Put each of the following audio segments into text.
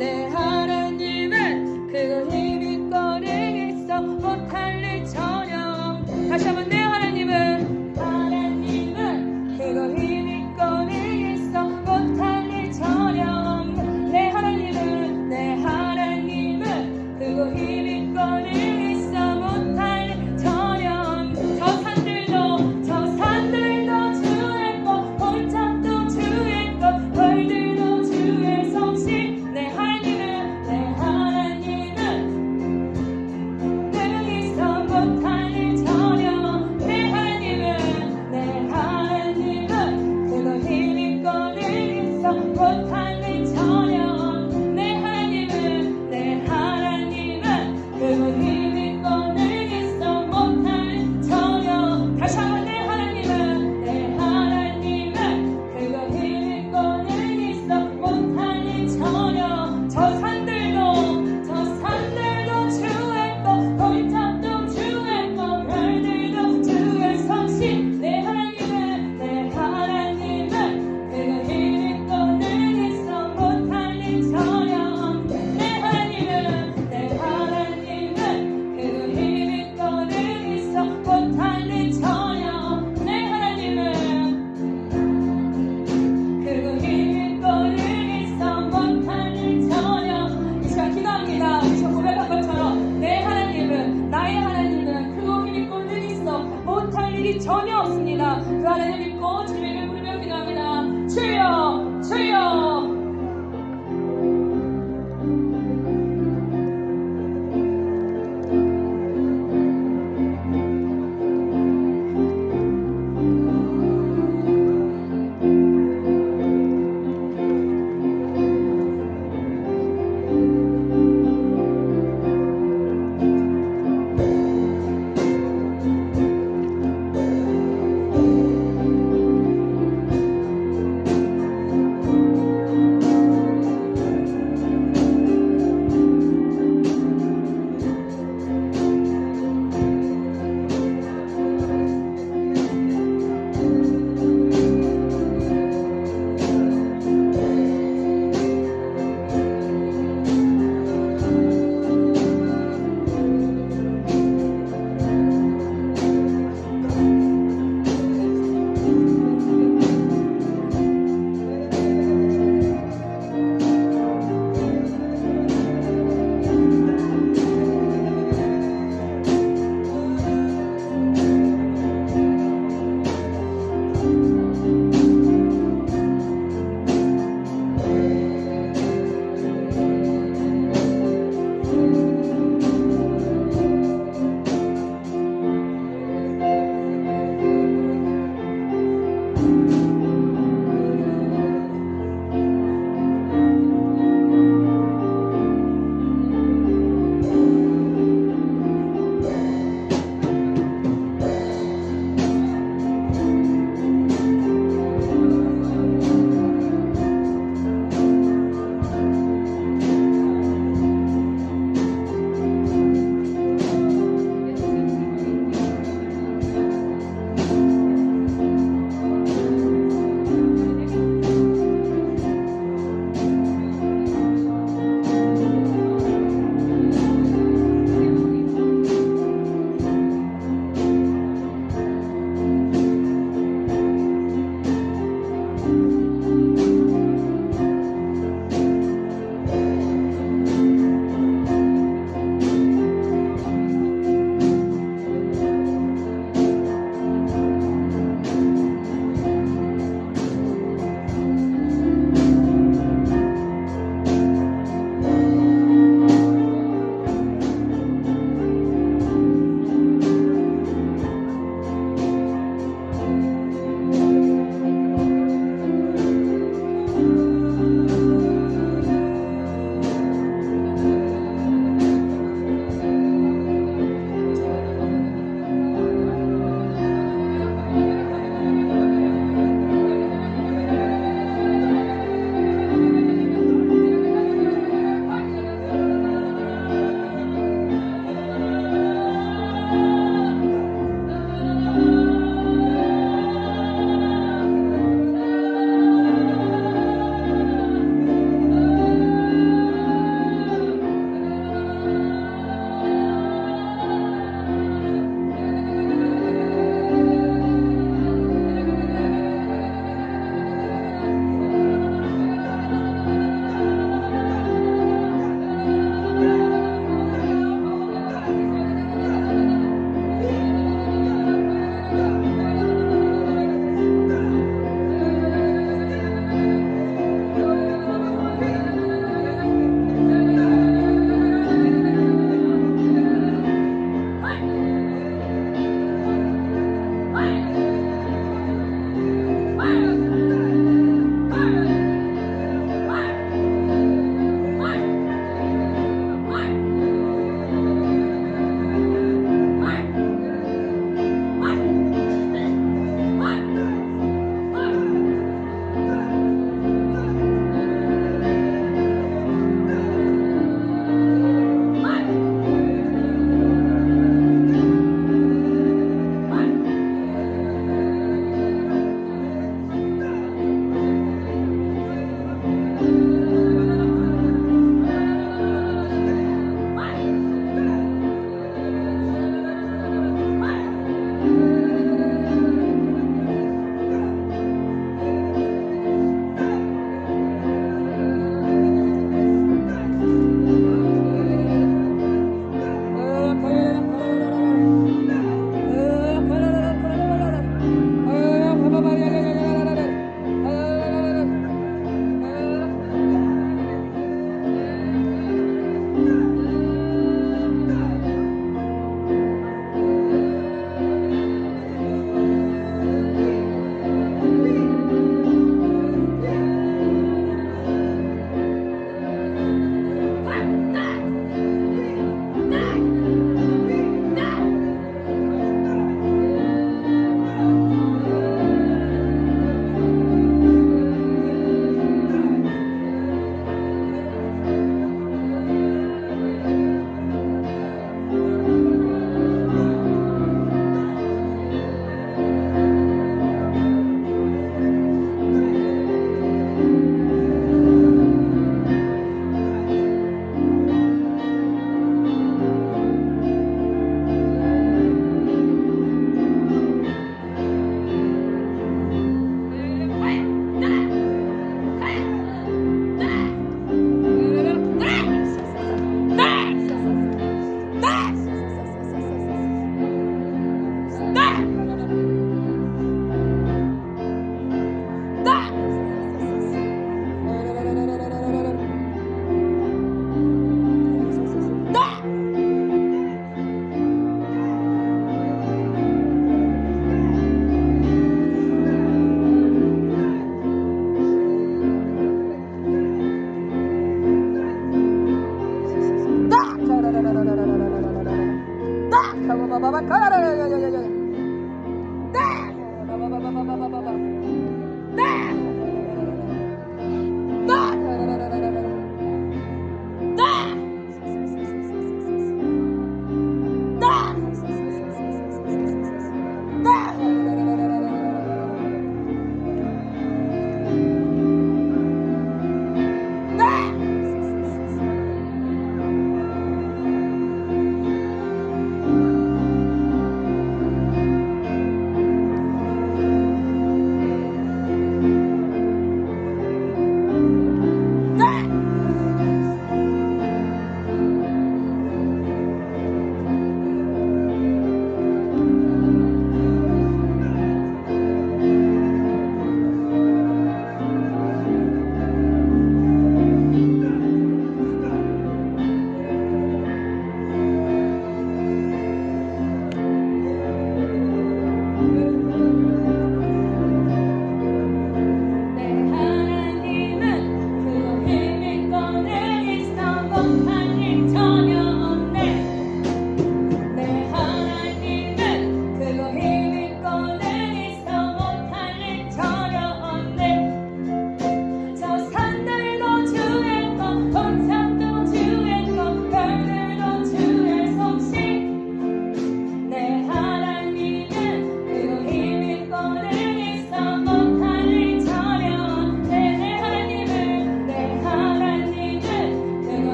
내 하나님은 그거 힘있거늘 있어 못할 일 전혀. 다시 한번 내 하나님은 그거 힘있거늘 있어 못할 일 전혀. 내 하나님은 그거 힘있거늘 있어 못할 일 전혀. 저 산들도 주의 것, 골짜기도 주의 것, 벌들도 주의 솜씨. 내 하나님은 능히서 못할 일 전혀. 내 하나님은 그거 힘있거늘 있어 못할 일 전혀. 내 하나님은 그거 힘있거늘 있어 못할 일 전혀. 다시 한번 내 하나님은 그거 힘있거늘 있어 못할 일 전혀. 저 산들도 주의 것, 골짜기도 주의 것, 별들도 주의 솜씨. 내 하나님은 그거 힘있거늘 있어 못할 일 전혀. 내 하나님은 그거 힘있거늘 있어 못할 일 전혀. 내 하나님은 그거 힘있거늘 있어 못할 일 전혀. 이 시간 기도합니다. 이 시간 고백한 것처럼 나의 하나님은 그거 힘있거늘 있어 못할 일이 전혀 없습니다. 그 하나님 믿고 주님의 이름을 부르며 기도합니다. 주여 주여.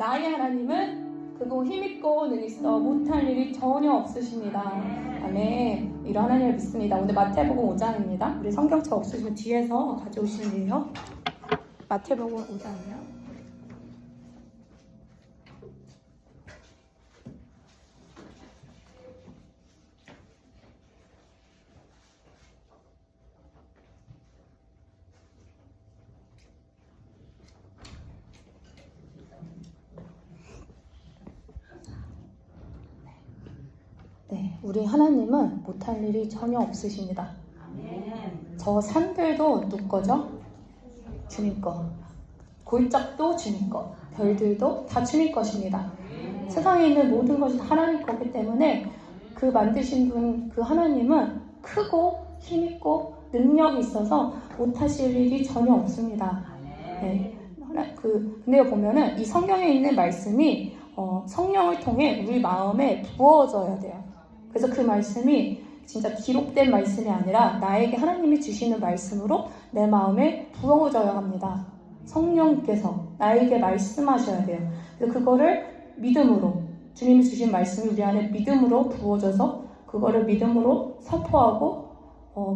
나의 하나님은 크고 힘있고 능 있어 못할 일이 전혀 없으십니다. 아멘. 이런 하나님을 믿습니다. 오늘 마태복음 5장입니다. 우리 성경책 없으시면 뒤에서 가져오시면 돼요. 마태복음 5장이요. 네, 우리 하나님은 못할 일이 전혀 없으십니다. 저 산들도 누구 거죠? 주님 거. 골짜기도 주님 거. 별들도 다 주님 것입니다. 세상에 있는 모든 것이 하나님 거기 때문에 그 만드신 분, 그 하나님은 크고 힘있고 능력이 있어서 못하실 일이 전혀 없습니다. 네. 근데 보면은 이 성경에 있는 말씀이 성령을 통해 우리 마음에 부어져야 돼요. 그래서 그 말씀이 진짜 기록된 말씀이 아니라 나에게 하나님이 주시는 말씀으로 내 마음에 부어져야 합니다. 성령께서 나에게 말씀하셔야 돼요. 그래서 그거를 믿음으로, 주님이 주신 말씀이 우리 안에 믿음으로 부어져서 그거를 믿음으로 선포하고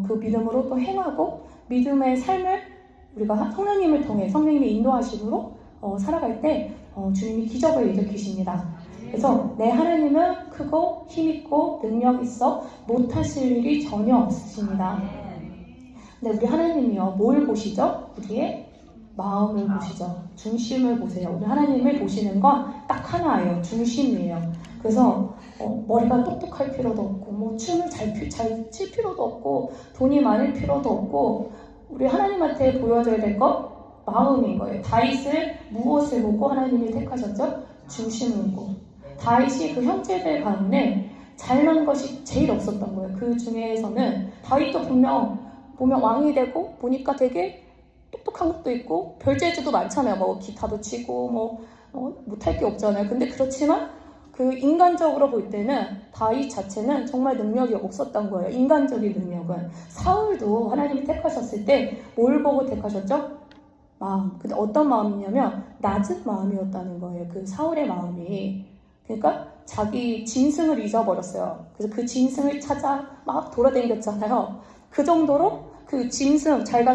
그 믿음으로 또 행하고 믿음의 삶을 우리가 성령님을 통해 성령님의 인도하심으로 살아갈 때 주님이 기적을 일으키십니다. 그래서 내 하나님은 크고 힘있고 능력 있어 못하실 일이 전혀 없으십니다. 근데 우리 하나님이요, 뭘 보시죠? 우리의 마음을 보시죠. 중심을 보세요. 우리 하나님을 보시는 건 딱 하나예요. 중심이에요. 그래서 머리가 똑똑할 필요도 없고 뭐 춤을 잘 출 필요도 없고 돈이 많을 필요도 없고 우리 하나님한테 보여줘야 될 건 마음인 거예요. 다윗을 무엇을 보고 하나님이 택하셨죠? 중심을 보고. 다윗이 그 형제들 가운데 잘난 것이 제일 없었던 거예요. 그 중에서는 다윗도 분명 보면 왕이 되고 보니까 되게 똑똑한 것도 있고 별재주도 많잖아요. 뭐 기타도 치고 못할 게 없잖아요. 근데 그렇지만 그 인간적으로 볼 때는 다윗 자체는 정말 능력이 없었던 거예요. 인간적인 능력은. 사울도 하나님이 택하셨을 때 뭘 보고 택하셨죠? 마음. 근데 어떤 마음이냐면 낮은 마음이었다는 거예요. 그 사울의 마음이. 그러니까 자기 짐승을 잊어버렸어요. 그래서 그 짐승을 찾아 막 돌아다녔잖아요. 그 정도로 그 짐승, 자기가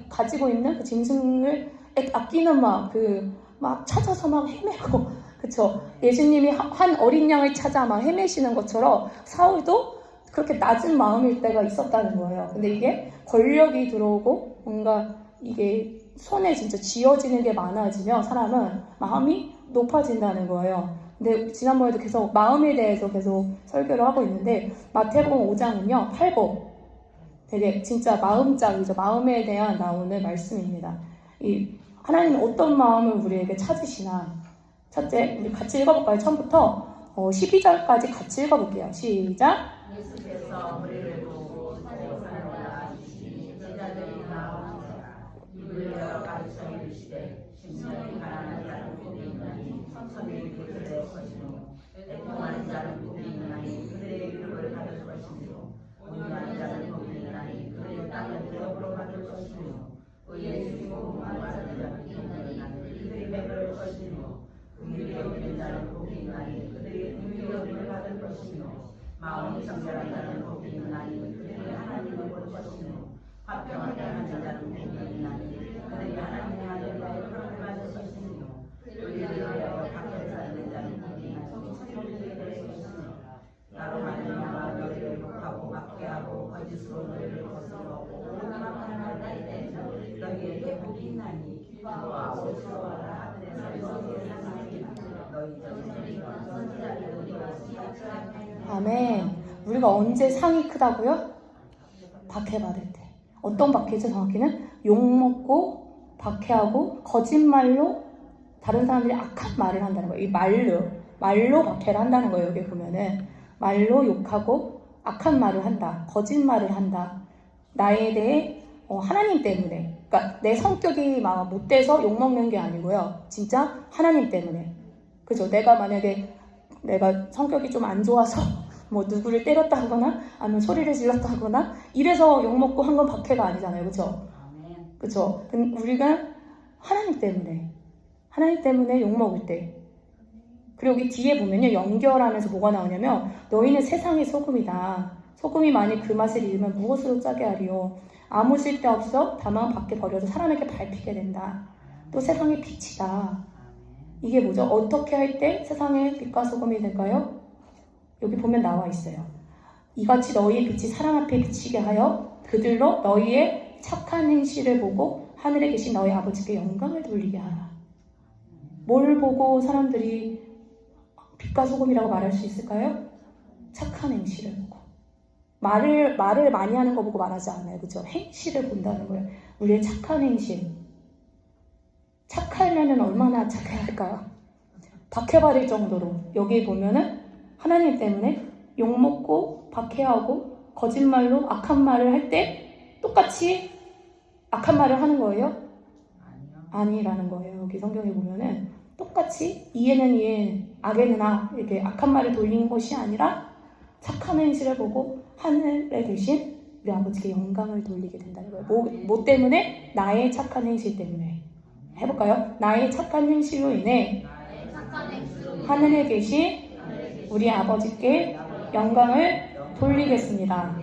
가지고 있는 그 짐승을 아끼는 마음, 막 찾아서 막 헤매고, 그쵸? 예수님이 한 어린 양을 찾아 막 헤매시는 것처럼 사울도 그렇게 낮은 마음일 때가 있었다는 거예요. 근데 이게 권력이 들어오고 뭔가 이게 손에 진짜 쥐어지는 게 많아지면 사람은 마음이 높아진다는 거예요. 근데 지난번에도 계속 마음에 대해서 계속 설교를 하고 있는데 마태복음 5장은요, 팔복. 되게 진짜 마음짝이죠. 마음에 대한 나오는 말씀입니다. 하나님은 어떤 마음을 우리에게 찾으시나. 첫째, 우리 같이 읽어볼까요? 처음부터 12절까지 같이 읽어볼게요. 시작. 예수께서 우리를 보고 사랑하라 하시니 제자들이 나오니라. 입을 열어 가르쳐 이르시되 심령이 가난한 자는 복이 있나니 천천히 그들의 것이며 애통하는 자는 복이 있나니 그들의 유업을 받을 것이며 온유한 자는 복이 있나니 그들의 땅을 기업으로 받을 것이며 의에 주고 공부하는 자는 복이 있나니 그들이 베풀 것이며 긍휼히 여기는 자는 복이 있나니 그들이 긍휼히 여김을 받을 것이며 마음이 정결한 자는 복이 있나니 그들이 하나님을 볼 것이며 화평하게 하는 자는 복이 있나니 그들이 하나님의 아들과의 표를 받을 것이며 의를 위하여 박해자 있는 자는 복이 있나니 천국에 될 것이며 나로 말미암아 너희를 욕하고 박해하고 거짓으로 너희를 거스르고 오만하는 날때 너희에게 복이 있나니 기뻐하고 즐거워하라. 하늘에서 너희의 상상이나 너희 전쟁이 선지자를 이루었으니 아멘. 우리가 언제 상이 크다고요? 박해받을 때. 어떤 박해죠? 정확히는 욕먹고 박해하고 거짓말로 다른 사람들이 악한 말을 한다는 거예요. 이 말로 박해를 한다는 거예요. 여기 보면은 말로 욕하고 악한 말을 한다. 거짓말을 한다. 나에 대해 하나님 때문에, 그러니까 내 성격이 막 못돼서 욕먹는 게 아니고요. 진짜 하나님 때문에. 그죠? 내가 성격이 좀 안 좋아서 뭐 누구를 때렸다 하거나 아니면 소리를 질렀다 하거나 이래서 욕먹고 한 건 박해가 아니잖아요. 그죠? 그죠? 우리가 하나님 때문에 욕먹을 때. 그리고 여기 뒤에 보면요. 연결하면서 뭐가 나오냐면 너희는 세상의 소금이다. 소금이 만일 그 맛을 잃으면 무엇으로 짜게 하리요. 아무 쓸데없어 다만 밖에 버려서 사람에게 밟히게 된다. 또 세상의 빛이다. 이게 뭐죠? 어떻게 할 때 세상의 빛과 소금이 될까요? 여기 보면 나와 있어요. 이같이 너희의 빛이 사람 앞에 비치게 하여 그들로 너희의 착한 행실을 보고 하늘에 계신 너희 아버지께 영광을 돌리게 하라. 뭘 보고 사람들이 빛과 소금이라고 말할 수 있을까요? 착한 행실을 보고. 말을 많이 하는 거 보고 말하지 않아요. 그죠? 행실을 본다는 거예요. 우리의 착한 행실. 착하려면 얼마나 착해야 할까요? 박해받을 정도로. 여기 보면은 하나님 때문에 욕먹고 박해하고 거짓말로 악한 말을 할 때 똑같이 악한 말을 하는 거예요? 아니라는 거예요. 여기 성경에 보면은 똑같이 이에는 이에, 악에는 악, 이렇게 악한 말을 돌리는 것이 아니라 착한 행실을 보고 하늘에 계신 우리 아버지께 영광을 돌리게 된다는 거예요. 뭐 때문에? 나의 착한 행실 때문에. 해볼까요? 나의 착한 행실로 인해 하늘에 계신 우리 아버지께 영광을 돌리겠습니다.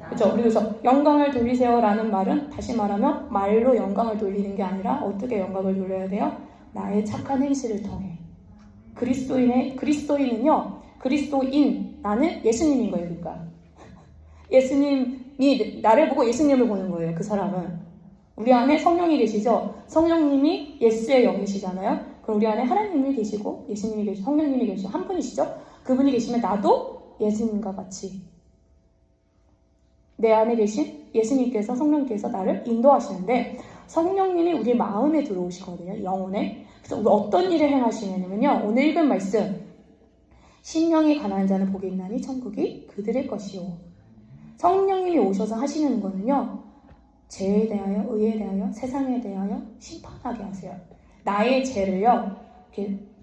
그렇죠? 그래서 영광을 돌리세요라는 말은 다시 말하면 말로 영광을 돌리는 게 아니라 어떻게 영광을 돌려야 돼요? 나의 착한 행실을 통해. 그리스도인은요, 그리스도인, 나는 예수님인 거예요. 그러니까 예수님이 나를 보고 예수님을 보는 거예요. 그 사람은. 우리 안에 성령이 계시죠? 성령님이 예수의 영이시잖아요. 그럼 우리 안에 하나님이 계시고 예수님이 계시고 성령님이 계시고 한 분이시죠? 그분이 계시면 나도 예수님과 같이 내 안에 계신 예수님께서 성령께서 나를 인도하시는데 성령님이 우리 마음에 들어오시거든요. 영혼에. 그래서 우리 어떤 일을 행하시냐면요. 오늘 읽은 말씀 심령이 가난한 자는 복이 있나니 천국이 그들의 것이요. 성령님이 오셔서 하시는 거는요. 죄에 대하여, 의에 대하여, 세상에 대하여 심판하게 하세요. 나의 죄를요.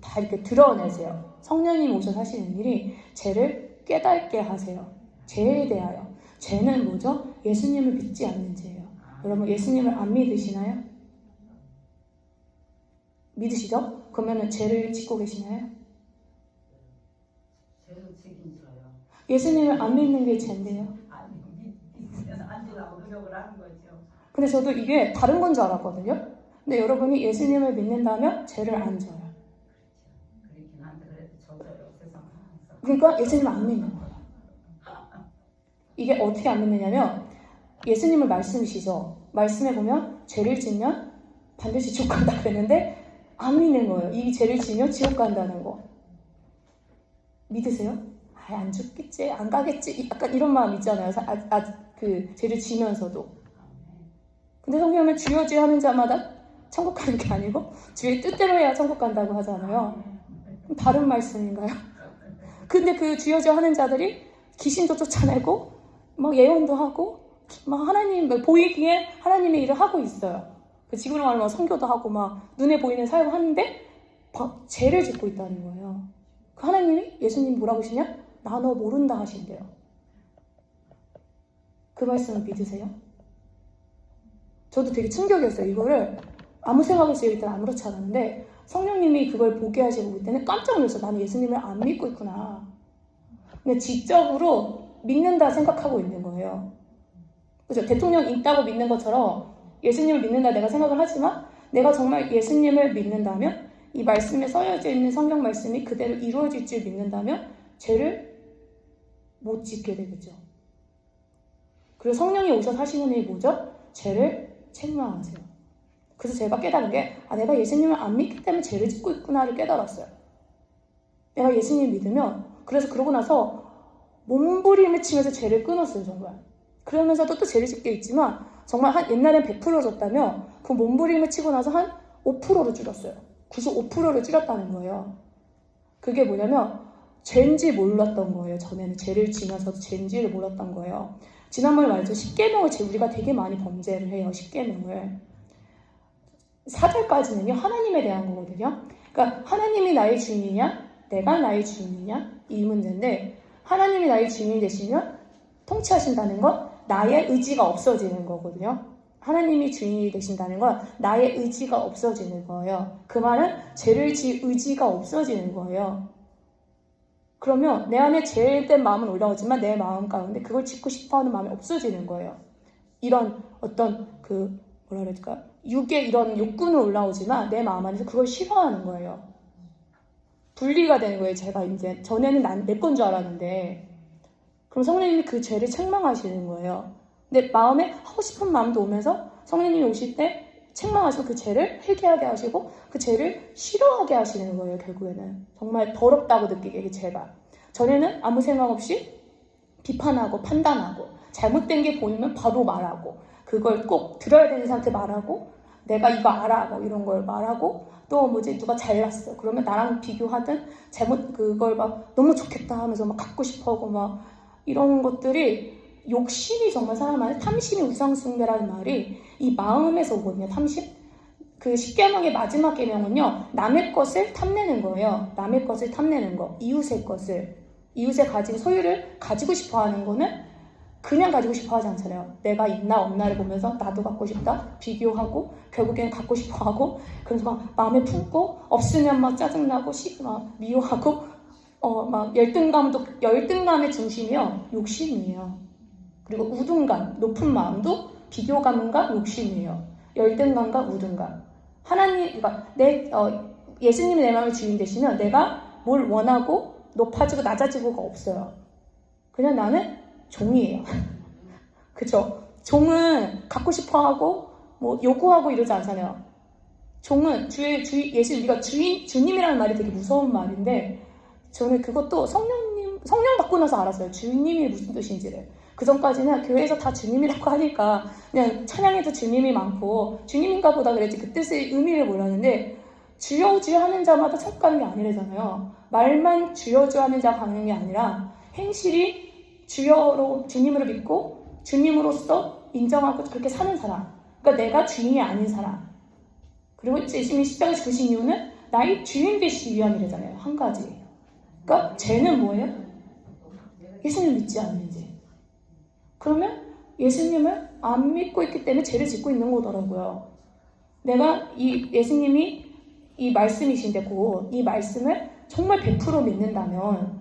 다 이렇게 드러내세요. 성령님이 오셔서 하시는 일이 죄를 깨닫게 하세요. 죄에 대하여. 죄는 뭐죠? 예수님을 믿지 않는 죄예요. 여러분 예수님을 안 믿으시나요? 믿으시죠? 그러면 죄를 짓고 계시나요? 죄를 지긴 저요. 예수님을 안 믿는 게 죄인데요. 아니 믿으면 안 되라고 노력을 하는 거죠. 근데 저도 이게 다른 건 줄 알았거든요. 근데 여러분이 예수님을 믿는다면 죄를 안 져요. 그렇긴 한데 그래도 저도요 세상에서. 그러니까 예수님을 안 믿는 거예요. 이게 어떻게 안 믿느냐면 예수님은 말씀이시죠. 말씀에 보면 죄를 짓면 반드시 지옥 간다 그랬는데 안 믿는 거예요. 이 죄를 지면 지옥 간다는 거. 믿으세요? 안 죽겠지, 안 가겠지, 약간 이런 마음 있잖아요. 그 죄를 지면서도. 근데 성경은 주여 주여 하는 자마다 천국 가는 게 아니고 주의 뜻대로 해야 천국 간다고 하잖아요. 다른 말씀인가요? 근데 그 주여 주여 하는 자들이 귀신도 쫓아내고 막 예언도 하고 막 하나님 보이기에 하나님의 일을 하고 있어요. 그 지구로 말하면 선교도 하고 막 눈에 보이는 사역을 하는데 죄를 짓고 있다는 거예요. 그 하나님이 예수님 뭐라고 하시냐? 나 너 모른다 하신대요. 그 말씀을 믿으세요? 저도 되게 충격이었어요. 이거를 아무 생각 없이 일단 아무렇지 않았는데 성령님이 그걸 보게 하시고 볼 때는 깜짝 놀랐어요. 나는 예수님을 안 믿고 있구나. 근데 지적으로 믿는다 생각하고 있는 거예요. 그죠? 대통령 있다고 믿는 것처럼 예수님을 믿는다 내가 생각을 하지만 내가 정말 예수님을 믿는다면 이 말씀에 써여져 있는 성경 말씀이 그대로 이루어질 줄 믿는다면 죄를 못 짓게 되겠죠. 그래서 성령이 오셔서 하시는 일이 뭐죠? 죄를 책망하세요. 그래서 제가 깨달은 게 내가 예수님을 안 믿기 때문에 죄를 짓고 있구나를 깨달았어요. 내가 예수님 믿으면 그래서 그러고 나서 몸부림을 치면서 죄를 끊었어요. 정말. 그러면서도 또 죄를 짓게 있지만 정말 옛날엔 100% 졌다면 그 몸부림을 치고 나서 한 5%로 줄였어요. 95%를 줄였다는 거예요. 그게 뭐냐면 죄인지 몰랐던 거예요. 전에는 죄를 지면서도 죄인지를 몰랐던 거예요. 지난번에 말했죠. 10계명을 우리가 되게 많이 범죄를 해요. 10계명을. 4절까지는요. 하나님에 대한 거거든요. 그러니까 하나님이 나의 주인이냐? 내가 나의 주인이냐? 이 문제인데 하나님이 나의 주인이 되시면 통치하신다는 건 나의 의지가 없어지는 거거든요. 하나님이 주인이 되신다는 건 나의 의지가 없어지는 거예요. 그 말은 죄를 지을 의지가 없어지는 거예요. 그러면 내 안에 죄된 마음은 올라오지만 내 마음 가운데 그걸 짓고 싶어하는 마음이 없어지는 거예요. 이런 어떤 뭐라 그럴까? 육의 이런 욕구는 올라오지만 내 마음 안에서 그걸 싫어하는 거예요. 분리가 되는 거예요. 제가 이제 전에는 내 건 줄 알았는데 그럼 성령님이 그 죄를 책망하시는 거예요. 근데 마음에 하고 싶은 마음도 오면서 성령님이 오실 때 책망하시고 그 죄를 회개하게 하시고 그 죄를 싫어하게 하시는 거예요. 결국에는 정말 더럽다고 느끼게 그 죄가 전에는 아무 생각 없이 비판하고 판단하고 잘못된 게 보이면 바로 말하고 그걸 꼭 들어야 되는 사람한테 말하고 내가 이거 알아 뭐 이런 걸 말하고 또 뭐지 누가 잘났어 그러면 나랑 비교하든 잘못 그걸 막 너무 좋겠다 하면서 막 갖고 싶어하고 막 이런 것들이 욕심이 정말 사람 안에 탐심이 우상숭배라는 말이 이 마음에서 오거든요. 탐심. 그 10계명의 마지막 계명은요. 남의 것을 탐내는 거예요. 남의 것을 탐내는 거. 이웃의 것을. 이웃의 가진 소유를 가지고 싶어 하는 거는 그냥 가지고 싶어 하지 않잖아요. 내가 있나 없나를 보면서 나도 갖고 싶다. 비교하고 결국엔 갖고 싶어 하고 그래서 막 마음에 품고 없으면 막 짜증나고 막 미워하고 막 열등감의 중심이요. 욕심이에요. 그리고 우둔감, 높은 마음도 비교감과 욕심이에요. 열등감과 우둔감. 그러니까 예수님이 내 마음의 주인 되시면 내가 뭘 원하고 높아지고 낮아지고가 없어요. 그냥 나는 종이에요. 그쵸? 종은 갖고 싶어하고 뭐 요구하고 이러지 않잖아요. 종은 우리가 주님이라는 말이 되게 무서운 말인데 저는 그것도 성령 받고 나서 알았어요. 주님이 무슨 뜻인지를. 그 전까지는 교회에서 다 주님이라고 하니까 그냥 찬양에도 주님이 많고 주님인가 보다 그랬지 그 뜻의 의미를 몰랐는데 주여 주여 하는 자마다 천국 가는 게 아니래잖아요. 말만 주여 주여 하는 자 가는 게 아니라 행실이 주여로 주님으로 믿고 주님으로서 인정하고 그렇게 사는 사람. 그러니까 내가 주인이 아닌 사람. 그리고 예수님이 십자가에 죽으신 이유는 나의 주인 되시기 위함이래잖아요. 한 가지. 그러니까 죄는 뭐예요? 예수님을 믿지 않는지. 그러면 예수님을 안 믿고 있기 때문에 죄를 짓고 있는 거더라고요. 내가 이 예수님이 이 말씀이신데 곧 이 말씀을 정말 100% 믿는다면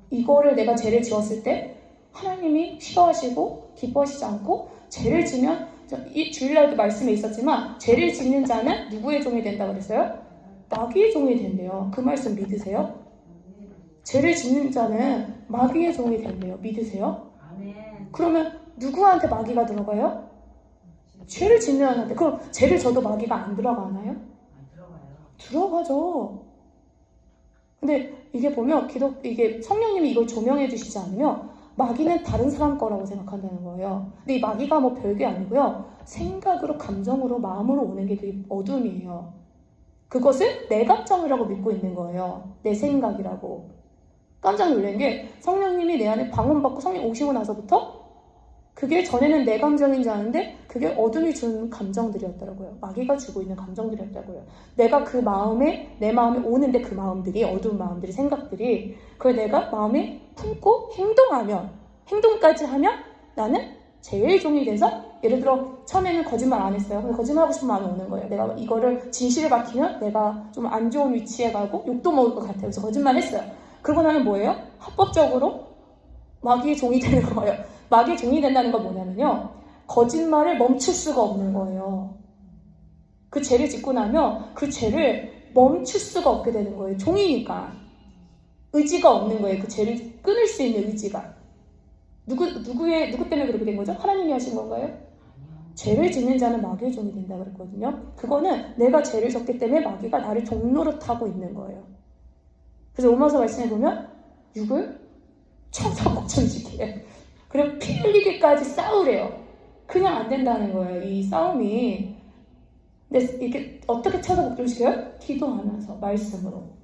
이거를 내가 죄를 지었을 때 하나님이 싫어하시고 기뻐하시지 않고 죄를 지면 이 주일날도 말씀에 있었지만 죄를 짓는 자는 누구의 종이 된다고 그랬어요? 마귀의 종이 된대요. 그 말씀 믿으세요? 죄를 짓는 자는 마귀의 종이 된대요. 믿으세요? 그러면 누구한테 마귀가 들어가요? 죄를 짓는 자한테. 그럼 죄를 져도 마귀가 안 들어가나요? 들어가죠. 근데 이게 보면 이게 성령님이 이걸 조명해 주시지 않으면 마귀는 다른 사람 거라고 생각한다는 거예요. 근데 이 마귀가 뭐 별게 아니고요. 생각으로, 감정으로, 마음으로 오는 게 되게 어둠이에요. 그것을 내 감정이라고 믿고 있는 거예요. 내 생각이라고. 깜짝 놀란 게 성령님이 내 안에 방언받고 성령 오시고 나서부터 그게 전에는 내 감정인 줄 아는데 그게 어둠이 준 감정들이었더라고요. 마귀가 주고 있는 감정들이었다고요. 내가 내 마음에 오는데 그 마음들이 어두운 마음들이 생각들이 그걸 내가 마음에 품고 행동까지 하면 나는 제일 종이 돼서 예를 들어 처음에는 거짓말 안 했어요. 근데 거짓말하고 싶은 마음이 오는 거예요. 내가 이거를 진실을 밝히면 내가 좀 안 좋은 위치에 가고 욕도 먹을 것 같아요. 그래서 거짓말 했어요. 그러고 나면 뭐예요? 합법적으로 마귀의 종이 되는 거예요. 마귀의 종이 된다는 건 뭐냐면요. 거짓말을 멈출 수가 없는 거예요. 그 죄를 짓고 나면 그 죄를 멈출 수가 없게 되는 거예요. 종이니까. 의지가 없는 거예요. 그 죄를 끊을 수 있는 의지가. 누구 때문에 그렇게 된 거죠? 하나님이 하신 건가요? 죄를 짓는 자는 마귀의 종이 된다 그랬거든요. 그거는 내가 죄를 졌기 때문에 마귀가 나를 종노릇하고 있는 거예요. 그래서 로마서 말씀해 보면 육을 천사복천시키래. 그리고 피 흘리기까지 싸우래요. 그냥 안 된다는 거예요. 이 싸움이. 근데 이게 어떻게 천사복종시켜요? 기도하면서 말씀으로.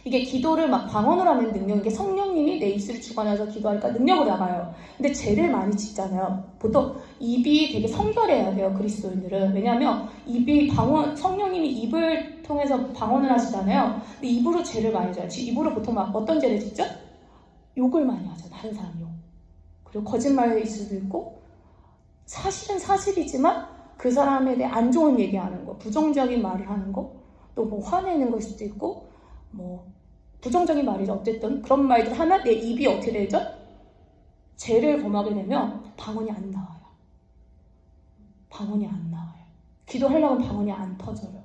이게 기도를 막 방언으로 하는 능력, 이게 성령님이 내 입술을 주관해서 기도하니까 능력으로 나가요. 근데 죄를 많이 짓잖아요. 보통 입이 되게 성결해야 돼요, 그리스도인들은. 왜냐하면 성령님이 입을 통해서 방언을 하시잖아요. 근데 입으로 죄를 많이 져요. 입으로 보통 막 어떤 죄를 짓죠? 욕을 많이 하죠, 다른 사람 욕. 그리고 거짓말일 수도 있고, 사실은 사실이지만 그 사람에 대해 안 좋은 얘기하는 거, 부정적인 말을 하는 거, 또 뭐 화내는 걸 수도 있고, 뭐 부정적인 말이죠. 어쨌든 그런 말들 하면 내 입이 어떻게 되죠? 죄를 범하게 되면 방언이 안 나와요. 방언이 안 나와요. 기도하려고 하면 방언이 안 터져요.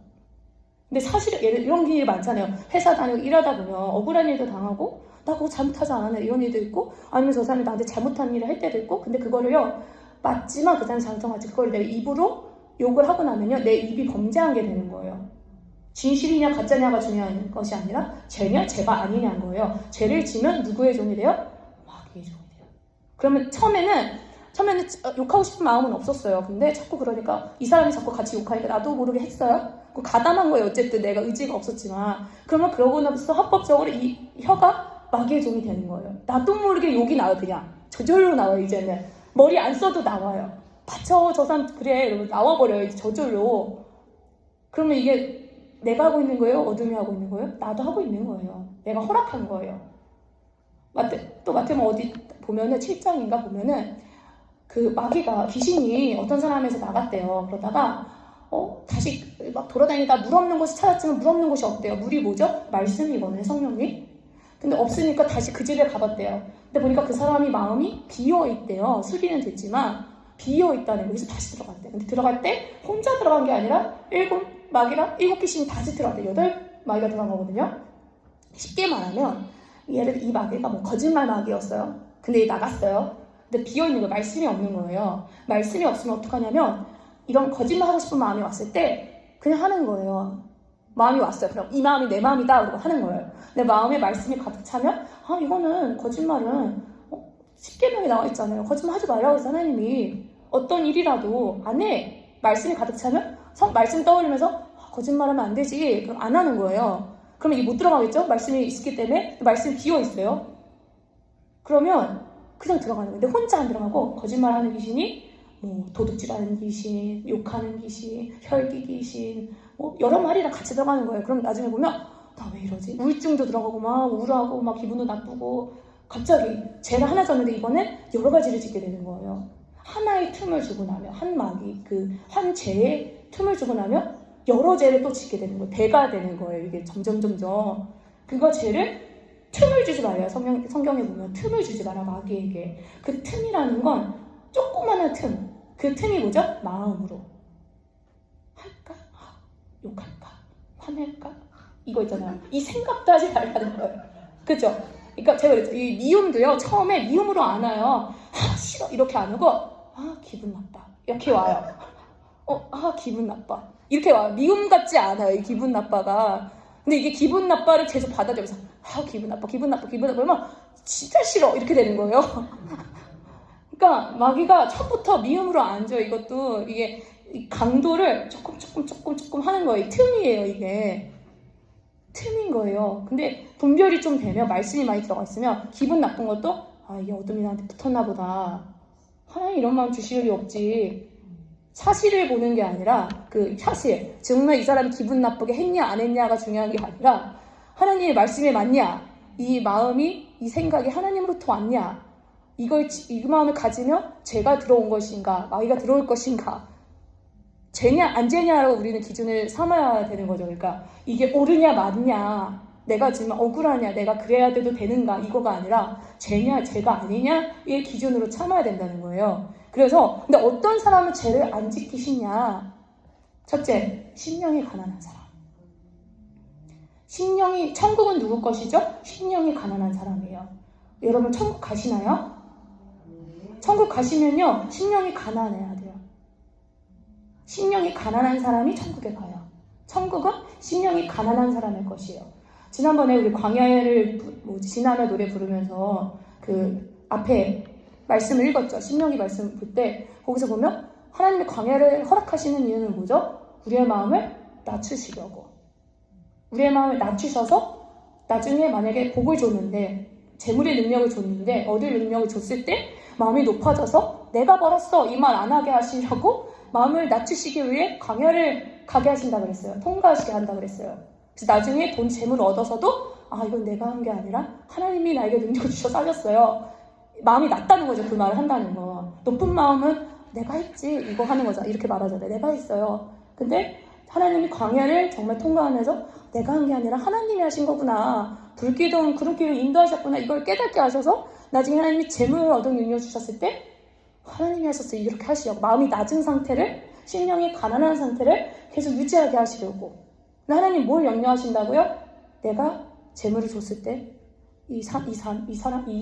근데 사실 이런 일이 많잖아요. 회사 다니고 일하다 보면 억울한 일도 당하고 나 그거 잘못하지 않았네 이런 일도 있고 아니면 저 사람이 나한테 잘못한 일을 할 때도 있고 근데 그거를요 맞지만 그 사람이 잘못한 거지 그걸 내 입으로 욕을 하고 나면요 내 입이 범죄한 게 되는 거예요. 진실이냐 가짜냐가 중요한 것이 아니라 죄냐 죄가 아니냐는 거예요. 죄를 지면 누구의 종이 돼요? 마귀의 종이 돼요. 그러면 처음에는 욕하고 싶은 마음은 없었어요. 근데 자꾸 그러니까 이 사람이 자꾸 같이 욕하니까 나도 모르게 했어요. 가담한 거예요. 어쨌든 내가 의지가 없었지만. 그러면 그러고 나서 합법적으로 이 혀가 마귀의 종이 되는 거예요. 나도 모르게 욕이 나요. 그냥 저절로 나와요. 이제는 머리 안 써도 나와요. 받쳐 저 사람 그래 이러면 나와버려요. 이제 저절로. 그러면 이게 내가 하고 있는 거예요? 어둠이 하고 있는 거예요? 나도 하고 있는 거예요. 내가 허락한 거예요. 마태복음 어디 보면은 7장인가 보면은 그 마귀가 귀신이 어떤 사람에서 나갔대요. 그러다가 다시 막 돌아다니다 물 없는 곳을 찾았지만 물 없는 곳이 없대요. 물이 뭐죠? 말씀이거든요. 성령이. 근데 없으니까 다시 그 집에 가봤대요. 근데 보니까 그 사람이 마음이 비어있대요. 수리는 됐지만 비어있다는 거예요. 그래서 다시 들어갔대요. 근데 들어갈 때 혼자 들어간 게 아니라 7 귀신이 다시 들어갔대요. 8마귀가 들어간 거거든요. 쉽게 말하면 얘를 이 마귀가 뭐 거짓말 마귀였어요. 근데 나갔어요. 근데 비어있는 거예요. 말씀이 없는 거예요. 말씀이 없으면 어떡하냐면 이런 거짓말 하고 싶은 마음이 왔을 때 그냥 하는 거예요. 마음이 왔어요. 그럼 이 마음이 내 마음이다. 그러고 하는 거예요. 내 마음에 말씀이 가득 차면 이거는 거짓말은 10계명에 나와 있잖아요. 거짓말 하지 말라고 해서 하나님이 어떤 일이라도 안 해. 말씀이 가득 차면 말씀 떠올리면서 거짓말하면 안 되지. 그럼 안 하는 거예요. 그러면 이게 못 들어가겠죠? 말씀이 있기 때문에 말씀이 비어있어요. 그러면 그냥 들어가는 거예요. 근데 혼자 안 들어가고 거짓말하는 귀신이 뭐 도둑질하는 귀신, 욕하는 귀신, 혈기 귀신 뭐 여러 마리랑 같이 들어가는 거예요. 그럼 나중에 보면 나 왜 이러지? 우울증도 들어가고 막 우울하고 막 기분도 나쁘고 갑자기 죄가 하나 졌는데 이번엔 여러 가지를 짓게 되는 거예요. 하나의 틈을 주고 나면 한 마귀 한 죄에 틈을 주고 나면 여러 죄를 또 짓게 되는 거예요. 배가 되는 거예요. 이게 점점 그거 죄를 틈을 주지 말아요. 성경에 보면 틈을 주지 마라 마귀에게. 그 틈이라는 건 조그마한 틈. 그 틈이 뭐죠? 마음으로 할까? 욕할까? 화낼까? 이거 있잖아요. 이 생각도 하지 말라는 거예요. 그죠? 그러니까 제가 그랬죠. 이 미움도요. 처음에 미움으로 안 와요. 싫어 이렇게 안 오고 기분 나빠 이렇게 와요. 기분 나빠 이렇게 와요. 미움 같지 않아요. 이 기분 나빠가. 근데 이게 기분 나빠를 계속 받아들여서 기분 나빠 그러면 진짜 싫어 이렇게 되는 거예요. 그러니까 마귀가 처음부터 미움으로 안 줘요. 이것도 이게 강도를 조금 하는 거예요. 틈이에요. 이게 틈인 거예요. 근데 분별이 좀 되면 말씀이 많이 들어가 있으면 기분 나쁜 것도 이게 어둠이 나한테 붙었나 보다. 하나님 이런 마음 주실 일이 없지. 사실을 보는 게 아니라 그 사실 정말 이 사람이 기분 나쁘게 했냐 안 했냐가 중요한 게 아니라 하나님의 말씀에 맞냐, 이 마음이 이 생각이 하나님으로부터 왔냐, 이 마음을 가지면 죄가 들어온 것인가 마귀가 들어올 것인가, 죄냐 안 죄냐라고 우리는 기준을 삼아야 되는 거죠. 그러니까 이게 옳으냐 맞냐, 내가 지금 억울하냐, 내가 그래야 돼도 되는가, 이거가 아니라 죄냐 죄가 아니냐의 기준으로 참아야 된다는 거예요. 그래서 근데 어떤 사람은 죄를 안 지키시냐? 첫째, 심령이 가난한 사람. 천국은 누구 것이죠? 심령이 가난한 사람이에요. 여러분 천국 가시나요? 천국 가시면요 심령이 가난해야 돼요. 심령이 가난한 사람이 천국에 가요. 천국은 심령이 가난한 사람의 것이에요. 지난번에 우리 광야를 지나며 노래 부르면서 그 앞에 말씀을 읽었죠. 신명기 말씀 그때 거기서 보면 하나님의 광야를 허락하시는 이유는 뭐죠? 우리의 마음을 낮추시려고. 우리의 마음을 낮추셔서 나중에 만약에 복을 줬는데 재물의 능력을 줬는데 얻을 능력을 줬을 때 마음이 높아져서 내가 벌었어 이 말 안 하게 하시려고 마음을 낮추시기 위해 광야를 가게 하신다 그랬어요. 통과하시게 한다 그랬어요. 그래서 나중에 돈 재물을 얻어서도 이건 내가 한 게 아니라 하나님이 나에게 능력을 주셔서 살렸어요. 마음이 낮다는 거죠. 그 말을 한다는 거. 높은 마음은 내가 했지 이거 하는 거죠. 이렇게 말하잖아요. 내가 했어요. 근데 하나님이 광야를 정말 통과하면서 내가 한 게 아니라 하나님이 하신 거구나. 불기둥 구름길을 인도하셨구나. 이걸 깨닫게 하셔서 나중에 하나님이 재물을 얻은 능력 주셨을 때 하나님이 하셨어요. 이렇게 하시려고. 마음이 낮은 상태를, 심령이 가난한 상태를 계속 유지하게 하시려고. 근데 하나님 뭘 염려하신다고요? 내가 재물을 줬을 때 이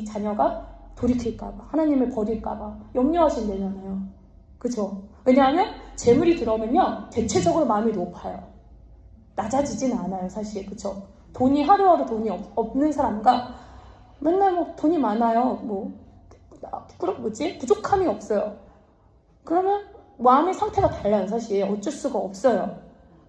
자녀가 돌이킬까봐, 하나님을 버릴까봐 염려하신다잖아요. 그죠? 왜냐하면 재물이 들어오면요 대체적으로 마음이 높아요. 낮아지진 않아요, 사실. 그쵸? 돈이 하루하루 돈이 없는 사람과 맨날 뭐 돈이 많아요. 부족함이 없어요. 그러면 마음의 상태가 달라요, 사실. 어쩔 수가 없어요.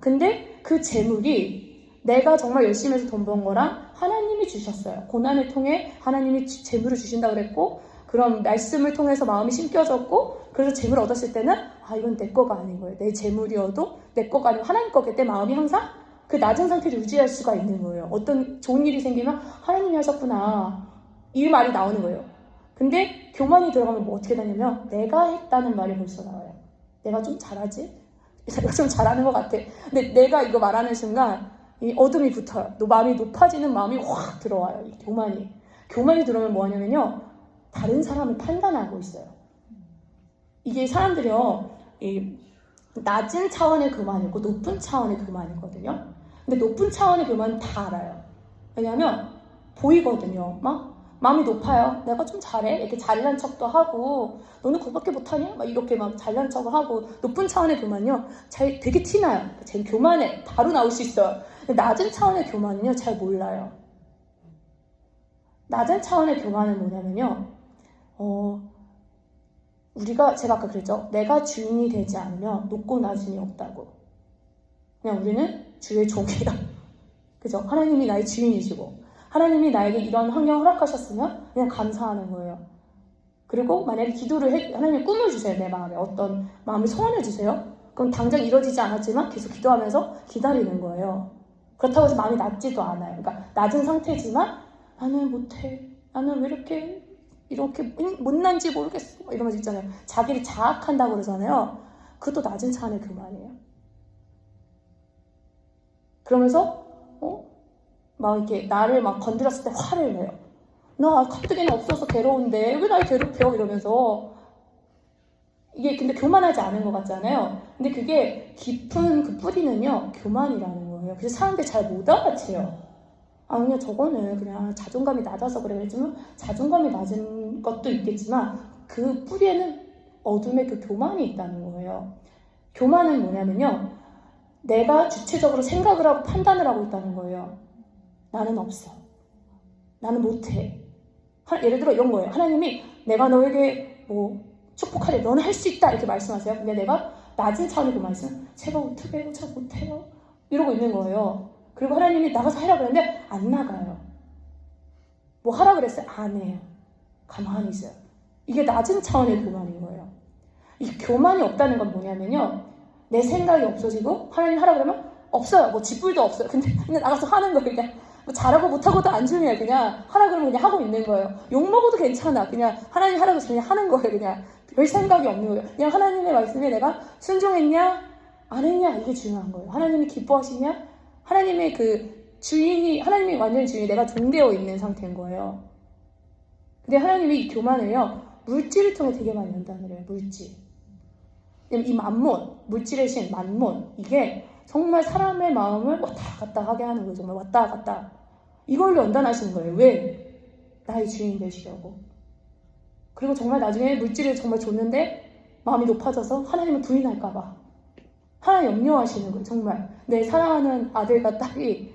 근데 그 재물이 내가 정말 열심히 해서 돈 번 거랑 하나님이 주셨어요. 고난을 통해 하나님이 재물을 주신다 그랬고, 그런 말씀을 통해서 마음이 심겨졌고, 그래서 재물을 얻었을 때는 이건 내 거가 아닌 거예요. 내 재물이어도 내 거가 아니고 하나님 거기 때문에 마음이 항상 그 낮은 상태를 유지할 수가 있는 거예요. 어떤 좋은 일이 생기면 하나님이 하셨구나, 이 말이 나오는 거예요. 근데 교만이 들어가면 어떻게 되냐면 내가 했다는 말이 벌써 나와요. 내가 좀 잘하지? 내가 좀 잘하는 것 같아. 근데 내가 이거 말하는 순간 이 어둠이 붙어요. 마음이 높아지는 마음이 확 들어와요. 이 교만이 들어오면 뭐 하냐면요, 다른 사람을 판단하고 있어요. 이게 사람들이요, 이 낮은 차원의 교만이 있고 높은 차원의 교만이 있거든요. 근데 높은 차원의 교만은 다 알아요. 왜냐하면 보이거든요. 마음이 높아요. 내가 좀 잘해. 이렇게 잘난 척도 하고, 너는 그거밖에 못하냐? 이렇게 잘난 척을 하고. 높은 차원의 교만은요, 되게 티나요. 제 교만에 바로 나올 수 있어요. 근데 낮은 차원의 교만은요, 잘 몰라요. 낮은 차원의 교만은 뭐냐면요, 제가 아까 그랬죠. 내가 주인이 되지 않으면 높고 낮음이 없다고. 그냥 우리는 주의 종이다. 그죠? 하나님이 나의 주인이시고, 하나님이 나에게 이런 환경을 허락하셨으면 그냥 감사하는 거예요. 그리고 만약에 기도를 하나님 꿈을 주세요. 내 마음에 어떤 마음을 소원해 주세요. 그럼 당장 이루어지지 않았지만 계속 기도하면서 기다리는 거예요. 그렇다고 해서 마음이 낮지도 않아요. 그러니까 낮은 상태지만 나는 못해. 나는 왜 이렇게 못난지 모르겠어. 이러면서 있잖아요. 자기를 자학한다고 그러잖아요. 그것도 낮은 차원의 교만이에요. 그러면서 막 이렇게 나를 건드렸을 때 화를 내요. 나 가뜩이나 없어서 괴로운데 왜 날 괴롭혀? 이러면서. 이게 근데 교만하지 않은 것 같잖아요. 근데 그게 깊은 그 뿌리는요, 교만이라는 거예요. 그래서 사람들이 잘 못 알아채요. 그냥 저거는 그냥 자존감이 낮아서 그래. 그랬지만 자존감이 낮은 것도 있겠지만 그 뿌리에는 어둠의 그 교만이 있다는 거예요. 교만은 뭐냐면요, 내가 주체적으로 생각을 하고 판단을 하고 있다는 거예요. 나는 없어. 나는 못해. 예를 들어 이런 거예요. 하나님이 내가 너에게 축복하래. 너는 할 수 있다. 이렇게 말씀하세요. 근데 내가 낮은 차원의 교만이 있으면 제가 어떻게 해요? 잘 못해요. 이러고 있는 거예요. 그리고 하나님이 나가서 해라 그랬는데 안 나가요. 하라 그랬어요? 안 해요. 가만히 있어요. 이게 낮은 차원의 교만인 거예요. 이 교만이 없다는 건 뭐냐면요, 내 생각이 없어지고 하나님 하라 그러면 없어요. 지불도 없어요. 근데 그냥 나가서 하는 거예요. 그냥 잘하고 못하고도 안 중요해요. 그냥 하라 그러면 그냥 하고 있는 거예요. 욕먹어도 괜찮아. 그냥 하나님 하라고 해서 그냥 하는 거예요. 그냥 별 생각이 없는 거예요. 그냥 하나님의 말씀에 내가 순종했냐 안 했냐, 이게 중요한 거예요. 하나님이 기뻐하시냐, 하나님의 하나님이 완전히 주인이, 내가 종되어 있는 상태인 거예요. 근데 하나님이 이 교만을요, 물질을 통해 되게 많이 연단을 해요. 물질. 이 만몬, 물질의 신, 만몬, 이게 정말 사람의 마음을 왔다 갔다 하게 하는 거예요. 정말 왔다 갔다. 이걸로 연단하시는 거예요. 왜? 나의 주인 되시려고. 그리고 정말 나중에 물질을 정말 줬는데 마음이 높아져서 하나님을 부인할까 봐 하나님 염려하시는 거예요. 정말 내 사랑하는 아들과 딸이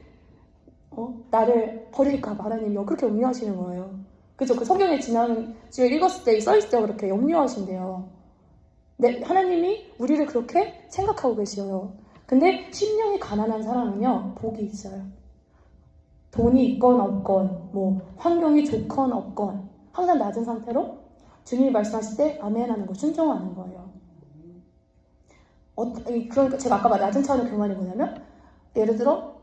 나를 버릴까 봐 하나님이 그렇게 염려하시는 거예요. 그죠? 그 성경에 지난 주에 읽었을 때 써있을 그렇게 염려하신대요. 하나님이 우리를 그렇게 생각하고 계셔요. 근데 심령이 가난한 사람은요, 복이 있어요. 돈이 있건 없건, 환경이 좋건 없건, 항상 낮은 상태로 주님이 말씀하실 때 아멘 하는 거, 순종하는 거예요. 그러니까 제가 아까 낮은 차원의 교만이 뭐냐면, 예를 들어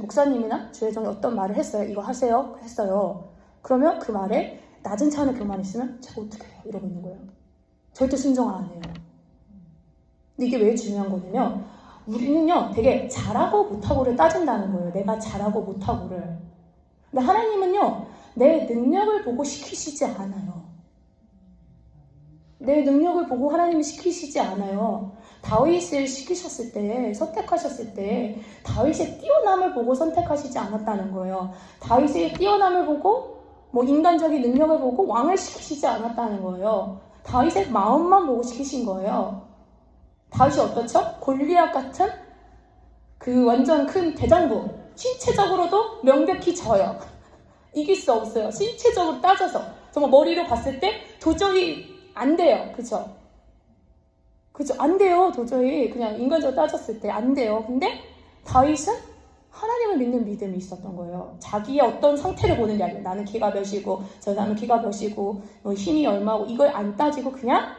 목사님이나 주회장이 어떤 말을 했어요. 이거 하세요. 했어요. 그러면 그 말에 낮은 차원의 교만이 있으면 제가 어떻게 해요? 이러고 있는 거예요. 절대 순종 안 해요. 근데 이게 왜 중요한 거냐면, 우리는요 되게 잘하고 못하고를 따진다는 거예요. 내가 잘하고 못하고를. 근데 하나님은요, 내 능력을 보고 시키시지 않아요. 내 능력을 보고 하나님이 시키시지 않아요. 다윗을 시키셨을 때, 선택하셨을 때 다윗의 뛰어남을 보고 선택하시지 않았다는 거예요. 다윗의 뛰어남을 보고 인간적인 능력을 보고 왕을 시키시지 않았다는 거예요. 다윗의 마음만 보고 시키신 거예요. 다윗이 어떻죠? 골리앗 같은 그 완전 큰 대장부, 신체적으로도 명백히 져요. 이길 수 없어요. 신체적으로 따져서. 정말 머리로 봤을 때 도저히 안 돼요. 그쵸? 그죠? 안 돼요. 도저히. 그냥 인간적으로 따졌을 때 안 돼요. 근데 다윗은 하나님을 믿는 믿음이 있었던 거예요. 자기의 어떤 상태를 보는 게 아니에요. 나는 키가 몇이고 저 사람은 키가 몇이고 뭐 힘이 얼마고 이걸 안 따지고 그냥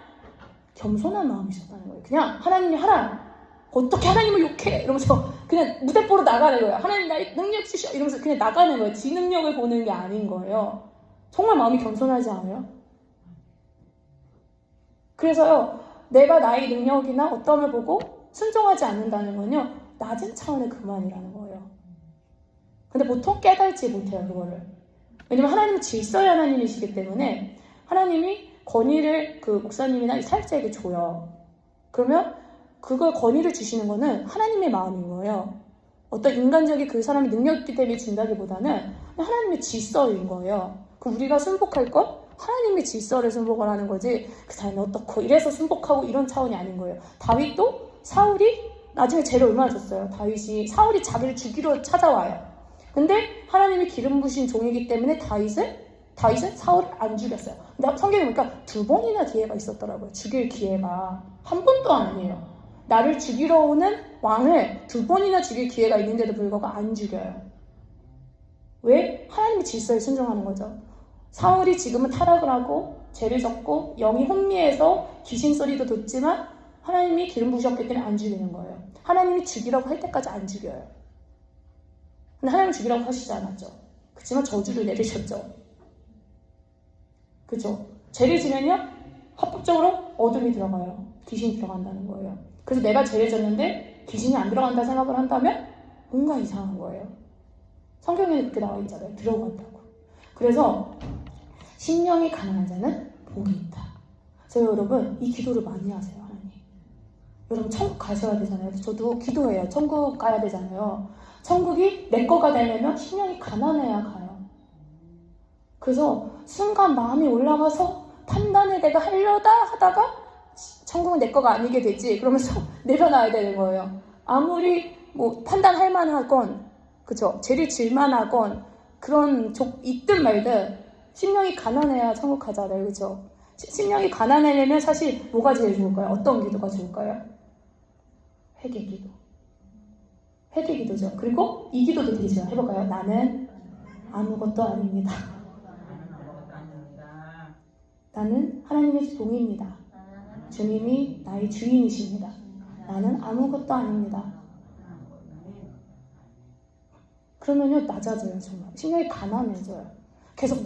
겸손한 마음이 있었다는 거예요. 그냥 하나님이 하라. 어떻게 하나님을 욕해? 이러면서 그냥 무대뽀로 나가는 거예요. 하나님 나의 능력 주셔 이러면서 그냥 나가는 거예요. 지 능력을 보는 게 아닌 거예요. 정말 마음이 겸손하지 않아요? 그래서요, 내가 나의 능력이나 어떠함을 보고 순종하지 않는다는 건요, 낮은 차원의 그만이라는 거예요. 근데 보통 깨달지 못해요, 그거를. 왜냐면 하나님은 질서의 하나님이시기 때문에 하나님이 권위를 그 목사님이나 이 사역자에게 줘요. 그러면 그걸 권위를 주시는 거는 하나님의 마음인 거예요. 어떤 인간적인 그 사람의 능력 있기 때문에 준다기보다는 하나님의 질서인 거예요. 그 우리가 순복할 것? 하나님의 질서를 순복을 하는 거지 그 사람이 어떻고 이래서 순복하고 이런 차원이 아닌 거예요. 다윗도 사울이 나중에 죄를 얼마나 줬어요. 사울이 자기를 죽이러 찾아와요. 근데 하나님이 기름 부신 종이기 때문에 다윗은 사울을 안 죽였어요. 근데 성경에 보니까 2번이나 기회가 있었더라고요. 죽일 기회가. 한 번도 아니에요. 나를 죽이러 오는 왕을 2번이나 죽일 기회가 있는데도 불구하고 안 죽여요. 왜? 하나님의 질서에 순종하는 거죠. 사울이 지금은 타락을 하고 죄를 졌고 영이 혼미해서 귀신 소리도 듣지만 하나님이 기름 부으셨기 때문에 안 죽이는 거예요. 하나님이 죽이라고 할 때까지 안 죽여요. 근데 하나님 죽이라고 하시지 않았죠. 그렇지만 저주를 내리셨죠. 그죠? 죄를 지면요 합법적으로 어둠이 들어가요. 귀신이 들어간다는 거예요. 그래서 내가 죄를 졌는데 귀신이 안 들어간다 생각을 한다면 뭔가 이상한 거예요. 성경에 그렇게 나와 있잖아요. 들어간다고. 그래서 심령이 가난한 자는 복이 있다. 그래서 여러분 이 기도를 많이 하세요. 하나님. 여러분 천국 가셔야 되잖아요. 저도 기도해요. 천국 가야 되잖아요. 천국이 내 거가 되려면 심령이 가난해야 가요. 그래서 순간 마음이 올라가서 판단을 내가 하려다 하다가 천국은 내 거가 아니게 되지. 그러면서 내려놔야 되는 거예요. 아무리 뭐 판단할 만하건 그죠? 죄를 질 만하건 그런 있든 말든 심령이 가난해야 천국 가잖아요. 그죠? 심령이 가난하려면 사실 뭐가 제일 좋을까요? 어떤 기도가 좋을까요? 회개기도. 회개기도죠. 그리고 이 기도도 되게 좋아요. 해볼까요? 나는 아무것도 아닙니다. 나는 하나님의 종입니다. 주님이 나의 주인이십니다. 나는 아무것도 아닙니다. 그러면요 낮아져요. 정말 심령이 가난해져요. 계속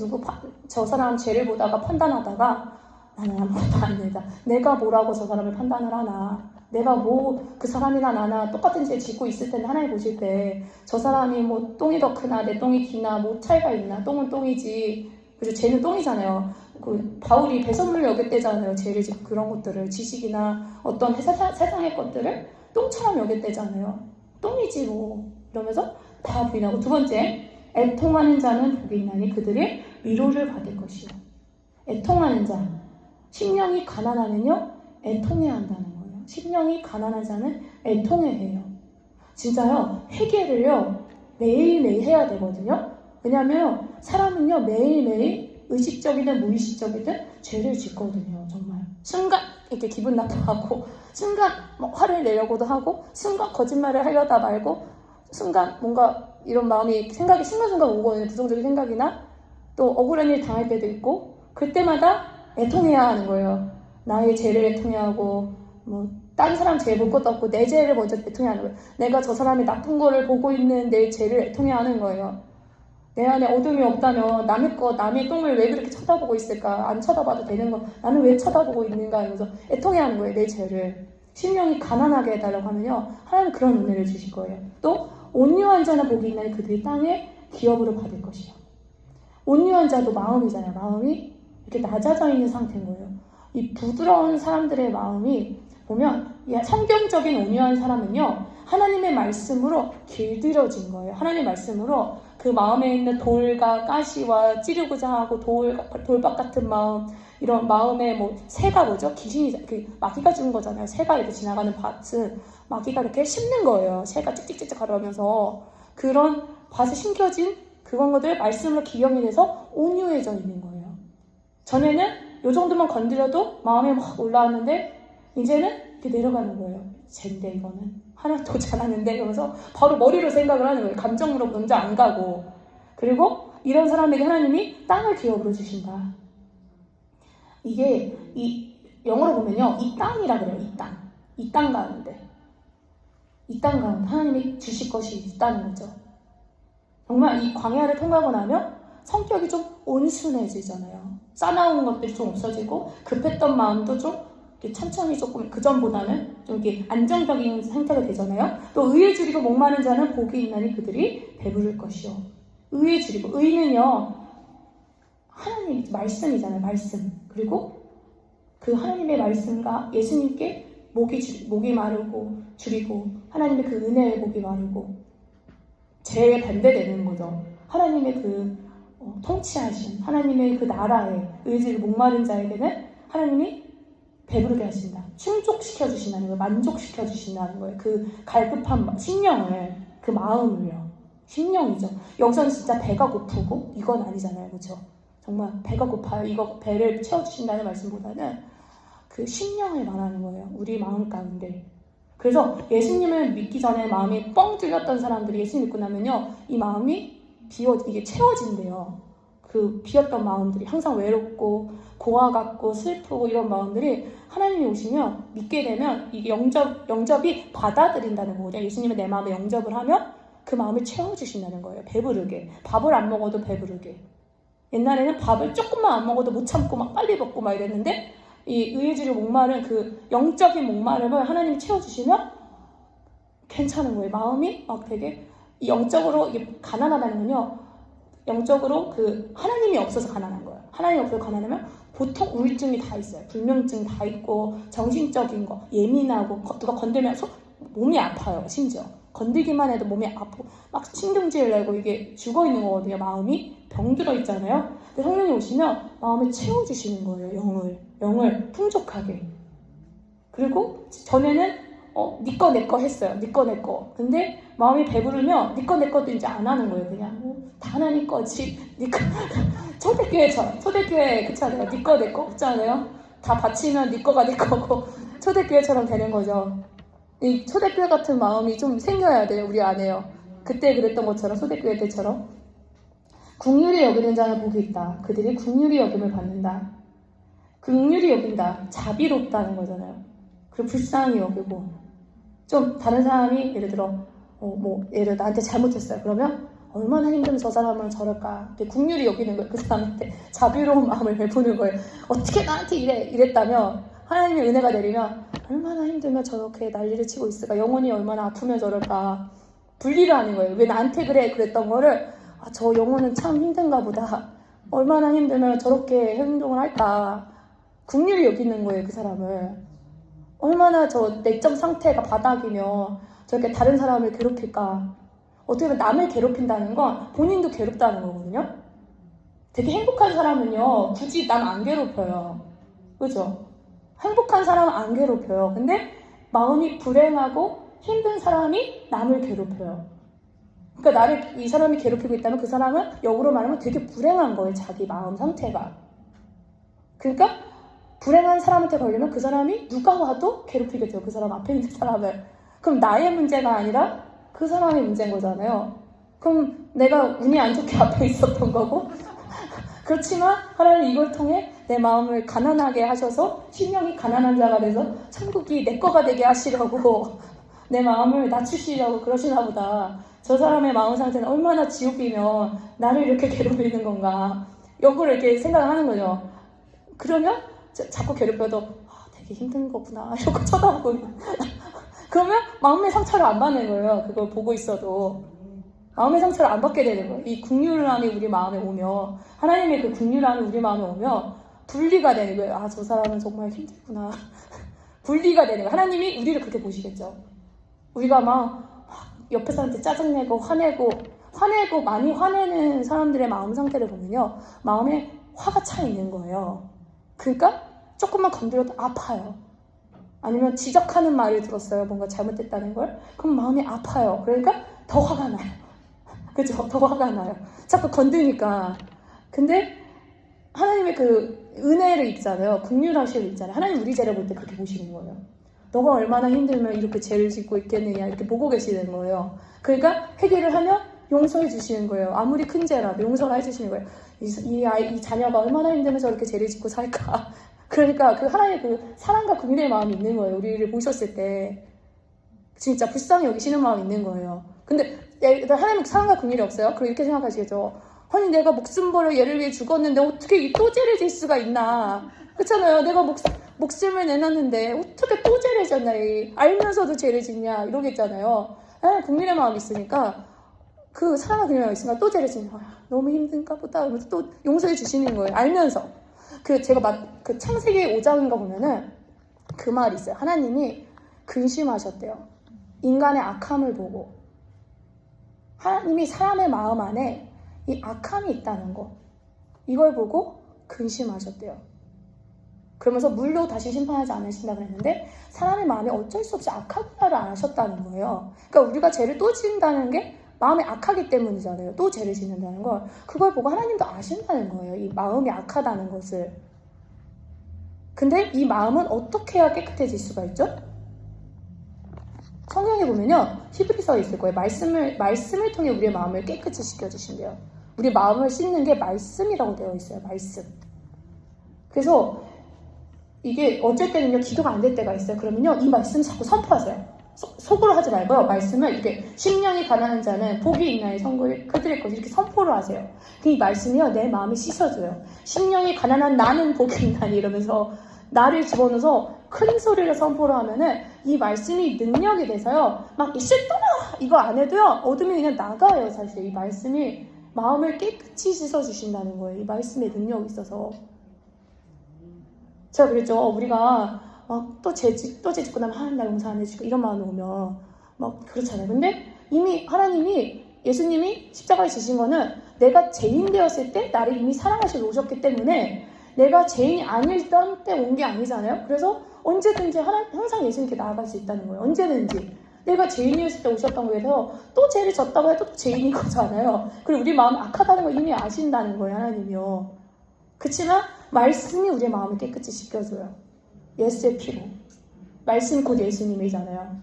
저 사람 죄를 보다가 판단하다가 나는 아무것도 아닙니다. 내가 뭐라고 저 사람을 판단을 하나. 내가 뭐 그 사람이나 나나 똑같은 죄 짓고 있을 텐데 하나님 보실 때 저 사람이 뭐 똥이 더 크나 내 똥이 기나 뭐 차이가 있나. 똥은 똥이지. 그죠? 죄는 똥이잖아요. 그 바울이 배설물을 여겼대잖아요. 죄를 짓고 그런 것들을 지식이나 어떤 세상의 것들을 똥처럼 여겼대잖아요. 똥이지 뭐 이러면서 다 부인하고. 두 번째, 애통하는 자는 복이 있나니 그들이 위로를 받을 것이요. 애통하는 자, 심령이 가난하면요 애통해야 한다는 거예요. 심령이 가난한 자는 애통해야 해요. 진짜요 회개를요 매일매일 해야 되거든요. 왜냐하면 사람은요 매일매일 의식적이든 무의식적이든 죄를 짓거든요. 정말 순간 이렇게 기분 나빠하고 순간 뭐 화를 내려고도 하고 순간 거짓말을 하려다 말고 순간 뭔가 이런 생각이 순간순간 오거든요. 부정적인 생각이나 또 억울한 일 당할 때도 있고 그때마다 애통해야 하는 거예요. 나의 죄를 애통해야 하고 뭐 다른 사람 죄 볼 것도 없고 내 죄를 먼저 애통해야 하는 거예요. 내가 저 사람이 나쁜 거를 보고 있는 내 죄를 애통해야 하는 거예요. 내 안에 어둠이 없다면 남의 똥을 왜 그렇게 쳐다보고 있을까? 안 쳐다봐도 되는 거 나는 왜 쳐다보고 있는가 하면서 애통해야 하는 거예요. 내 죄를. 심령이 가난하게 해달라고 하면요 하나님은 그런 은혜를 주실 거예요. 또 온유한 자는 복이 있나니 그들이 땅에 기업으로 받을 것이요. 온유한 자도 마음이잖아요. 마음이 이렇게 낮아져 있는 상태인 거예요. 이 부드러운 사람들의 마음이 보면 성경적인 온유한 사람은요 하나님의 말씀으로 길들여진 거예요. 하나님의 말씀으로 그 마음에 있는 돌과 가시와 찌르고자 하고 돌박 같은 마음, 이런 마음에 뭐 새가 뭐죠? 귀신이 그 마귀가 죽은 거잖아요. 새가 이렇게 지나가는 밭은 마귀가 이렇게 씹는 거예요. 새가 찍찍찍찍 가려면서 그런 밭에 심겨진 그런 것들 말씀으로 기경이 돼서 온유해져 있는 거예요. 전에는 요 정도만 건드려도 마음에 막 올라왔는데 이제는 이렇게 내려가는 거예요. 쟨데 이거는 하나도 잘하는데 이러면서 바로 머리로 생각을 하는 거예요. 감정으로 먼저 안 가고. 그리고 이런 사람에게 하나님이 땅을 기업으로 주신다. 이게 이 영어로 보면요, 이 땅이라 그래요. 이 땅. 이 땅 가운데. 이 땅 가운데 하나님이 주실 것이 있다는 거죠. 정말 이 광야를 통과하고 나면 성격이 좀 온순해지잖아요. 싸나운 것들이 좀 없어지고 급했던 마음도 좀 천천히 조금 그전보다는 좀 이렇게 안정적인 상태가 되잖아요. 또 의에 줄이고 목마른 자는 복이 있나니 그들이 배부를 것이요. 의에 줄이고, 의는요 하나님 말씀이잖아요. 말씀. 그리고 그 하나님의 말씀과 예수님께 목이 마르고 줄이고 하나님의 그 은혜의 목이 마르고 죄에 반대되는 거죠. 하나님의 그 통치하신 하나님의 그 나라에 의지를 목마른 자에게는 하나님이 배부르게 하신다. 충족시켜 주신다는 거예요. 만족시켜 주신다는 거예요. 그 갈급한 심령을, 그 마음을요. 심령이죠. 여기서는 진짜 배가 고프고 이건 아니잖아요. 그렇죠? 정말 배가 고파요. 이거 배를 채워주신다는 말씀보다는 그 심령을 말하는 거예요. 우리 마음 가운데. 그래서 예수님을 믿기 전에 마음이 뻥 뚫렸던 사람들이 예수님 믿고 나면요, 이 마음이 이게 채워진대요. 그 비었던 마음들이 항상 외롭고 고아 같고 슬프고 이런 마음들이 하나님이 오시면 믿게 되면 이게 영접이 받아들인다는 거거든요. 예수님이 내 마음에 영접을 하면 그 마음을 채워주신다는 거예요. 배부르게. 밥을 안 먹어도 배부르게. 옛날에는 밥을 조금만 안 먹어도 못 참고 막 빨리 먹고 막 이랬는데 이 의지로 목마른 그 영적인 목마름을 하나님이 채워주시면 괜찮은 거예요. 마음이 막 되게 영적으로 이게 가난하다는 건요, 영적으로 그 하나님이 없어서 가난한 거예요. 하나님이 없어서 가난하면 보통 우울증이 다 있어요. 불면증 다 있고 정신적인 거 예민하고 누가 건들면 몸이 아파요. 심지어 건들기만 해도 몸이 아프고 막 신경질 내고 이게 죽어 있는 거거든요. 마음이 병들어 있잖아요. 근데 성령이 오시면 마음을 채워주시는 거예요. 영을 풍족하게. 그리고 전에는 니꺼 내꺼 했어요. 니꺼 내꺼. 근데 마음이 배부르면 니꺼 내꺼도 이제 안 하는 거예요. 그냥 다 하나님 거지. 니꺼. 초대교회처럼. 초대교회 그렇잖아요. 니꺼 내꺼 없잖아요. 다 바치면 니꺼가 내 거고 초대교회처럼 되는 거죠. 이 초대교회 같은 마음이 좀 생겨야 돼요. 우리 안에요. 그때 그랬던 것처럼 초대교회 때처럼. 긍휼히 여기는 자는 복이 있다. 그들이 긍휼히 여김을 받는다. 긍휼히 여긴다. 자비롭다는 거잖아요. 그리고 불쌍히 여기고. 좀 다른 사람이 예를 들어 예를 나한테 잘못했어요. 그러면 얼마나 힘들면 저 사람은 저럴까. 긍휼히 여기는 거예요. 그 사람한테 자비로운 마음을 베푸는 거예요. 어떻게 나한테 이랬다면 하나님의 은혜가 내리면 얼마나 힘들면 저렇게 난리를 치고 있을까. 영혼이 얼마나 아프면 저럴까. 분리를 하는 거예요. 왜 나한테 그랬던 거를 저 영혼은 참 힘든가 보다. 얼마나 힘들면 저렇게 행동을 할까. 긍휼히 여기는 거예요. 그 사람을. 얼마나 저 내적 상태가 바닥이며 저렇게 다른 사람을 괴롭힐까. 어떻게 보면 남을 괴롭힌다는 건 본인도 괴롭다는 거거든요. 되게 행복한 사람은요, 굳이 남 안 괴롭혀요. 그죠? 행복한 사람은 안 괴롭혀요. 근데 마음이 불행하고 힘든 사람이 남을 괴롭혀요. 그러니까 이 사람이 괴롭히고 있다면 그 사람은 역으로 말하면 되게 불행한 거예요. 자기 마음 상태가. 그러니까 불행한 사람한테 걸리면 그 사람이 누가 와도 괴롭히게 돼요. 그 사람 앞에 있는 사람을. 그럼 나의 문제가 아니라 그 사람의 문제인 거잖아요. 그럼 내가 운이 안 좋게 앞에 있었던 거고. 그렇지만 하나님 이걸 통해 내 마음을 가난하게 하셔서 심령이 가난한 자가 돼서 천국이 내 거가 되게 하시려고 내 마음을 낮추시려고 그러시나 보다. 저 사람의 마음 상태는 얼마나 지옥이면 나를 이렇게 괴롭히는 건가. 역으로 이렇게 생각을 하는 거죠. 그러면 자꾸 괴롭혀도 되게 힘든 거구나 이러고 쳐다보고 그러면 마음의 상처를 안 받는 거예요. 그걸 보고 있어도 마음의 상처를 안 받게 되는 거예요. 이 긍휼함이 우리 마음에 오면, 하나님의 그 긍휼함이 우리 마음에 오면 분리가 되는 거예요. 저 사람은 정말 힘들구나. 분리가 되는 거예요. 하나님이 우리를 그렇게 보시겠죠. 우리가 막 옆에 사람한테 짜증내고 화내고 화내고 많이 화내는 사람들의 마음 상태를 보면요. 마음에 화가 차 있는 거예요. 그러니까 조금만 건드려도 아파요. 아니면 지적하는 말을 들었어요. 뭔가 잘못됐다는 걸. 그럼 마음이 아파요. 그러니까 더 화가 나요. 그죠? 더 화가 나요. 자꾸 건드니까. 근데 하나님의 그 은혜를 있잖아요. 긍휼하심을 있잖아요. 하나님 우리 죄를 볼 때 그렇게 보시는 거예요. 너가 얼마나 힘들면 이렇게 죄를 짓고 있겠느냐 이렇게 보고 계시는 거예요. 그러니까 회개를 하면 용서해 주시는 거예요. 아무리 큰 죄라도 용서를 해주시는 거예요. 이 자녀가 얼마나 힘들면 저렇게 죄를 짓고 살까. 그러니까 그 하나님의 그 사랑과 긍휼의 마음이 있는 거예요. 우리를 보셨을 때 진짜 불쌍히 여기시는 마음이 있는 거예요. 근데 하나님은 사랑과 긍휼이 없어요? 그럼 이렇게 생각하시겠죠. 아니 내가 목숨 버려 얘를 위해 죽었는데 어떻게 또 죄를 질 수가 있나. 그렇잖아요. 내가 목숨을 내놨는데 어떻게 또 죄를 졌나. 알면서도 죄를 짓냐 이러겠잖아요. 긍휼의 마음이 있으니까 그 사랑과 긍휼의 마음이 있으니까 또 죄를 짓는 거야. 너무 힘든가 보다 하면서 또 용서해 주시는 거예요. 알면서. 제가 그 창세기 5장인가 보면은 그 말이 있어요. 하나님이 근심하셨대요. 인간의 악함을 보고. 하나님이 사람의 마음 안에 이 악함이 있다는 거. 이걸 보고 근심하셨대요. 그러면서 물로 다시 심판하지 않으신다고 했는데 사람의 마음이 어쩔 수 없이 악하구나를 아셨다는 거예요. 그러니까 우리가 죄를 또 짓는다는 게 마음이 악하기 때문이잖아요. 또 죄를 짓는다는 걸. 그걸 보고 하나님도 아신다는 거예요. 이 마음이 악하다는 것을. 근데 이 마음은 어떻게 해야 깨끗해질 수가 있죠? 성경에 보면요. 히브리서에 있을 거예요. 말씀을 통해 우리의 마음을 깨끗이 시켜주신대요. 우리 마음을 씻는 게 말씀이라고 되어 있어요. 말씀. 그래서 이게 어쩔 때는요. 기도가 안 될 때가 있어요. 그러면요. 이 말씀 자꾸 선포하세요. 속으로 하지 말고요. 말씀을 이렇게 심령이 가난한 자는 복이 있나니 성국을 그들의 것 이렇게 선포를 하세요. 이 말씀이요. 내 마음을 씻어줘요. 심령이 가난한 나는 복이 있나니 이러면서 나를 집어넣어서 큰 소리로 선포를 하면은 이 말씀이 능력이 돼서요. 막 씻더라 이거 안 해도요. 어둠이 그냥 나가요. 사실 이 말씀이 마음을 깨끗이 씻어주신다는 거예요. 이 말씀의 능력이 있어서. 제가 그랬죠. 우리가 막 또 죄 짓고 나면 하나님 나 용서 안 해주고 이런 마음이 오면 막 그렇잖아요. 근데 이미 하나님이 예수님이 십자가에 지신 거는 내가 죄인 되었을 때 나를 이미 사랑하시고 오셨기 때문에 내가 죄인이 아니던 때 온 게 아니잖아요. 그래서 언제든지 항상 예수님께 나아갈 수 있다는 거예요. 언제든지. 내가 죄인이었을 때 오셨던 거에서 또 죄를 졌다고 해도 또 죄인인 거잖아요. 그리고 우리 마음 악하다는 걸 이미 아신다는 거예요. 하나님이요. 그렇지만 말씀이 우리의 마음을 깨끗이 씻겨줘요. 예수의 피로. 말씀이 곧 예수님이잖아요.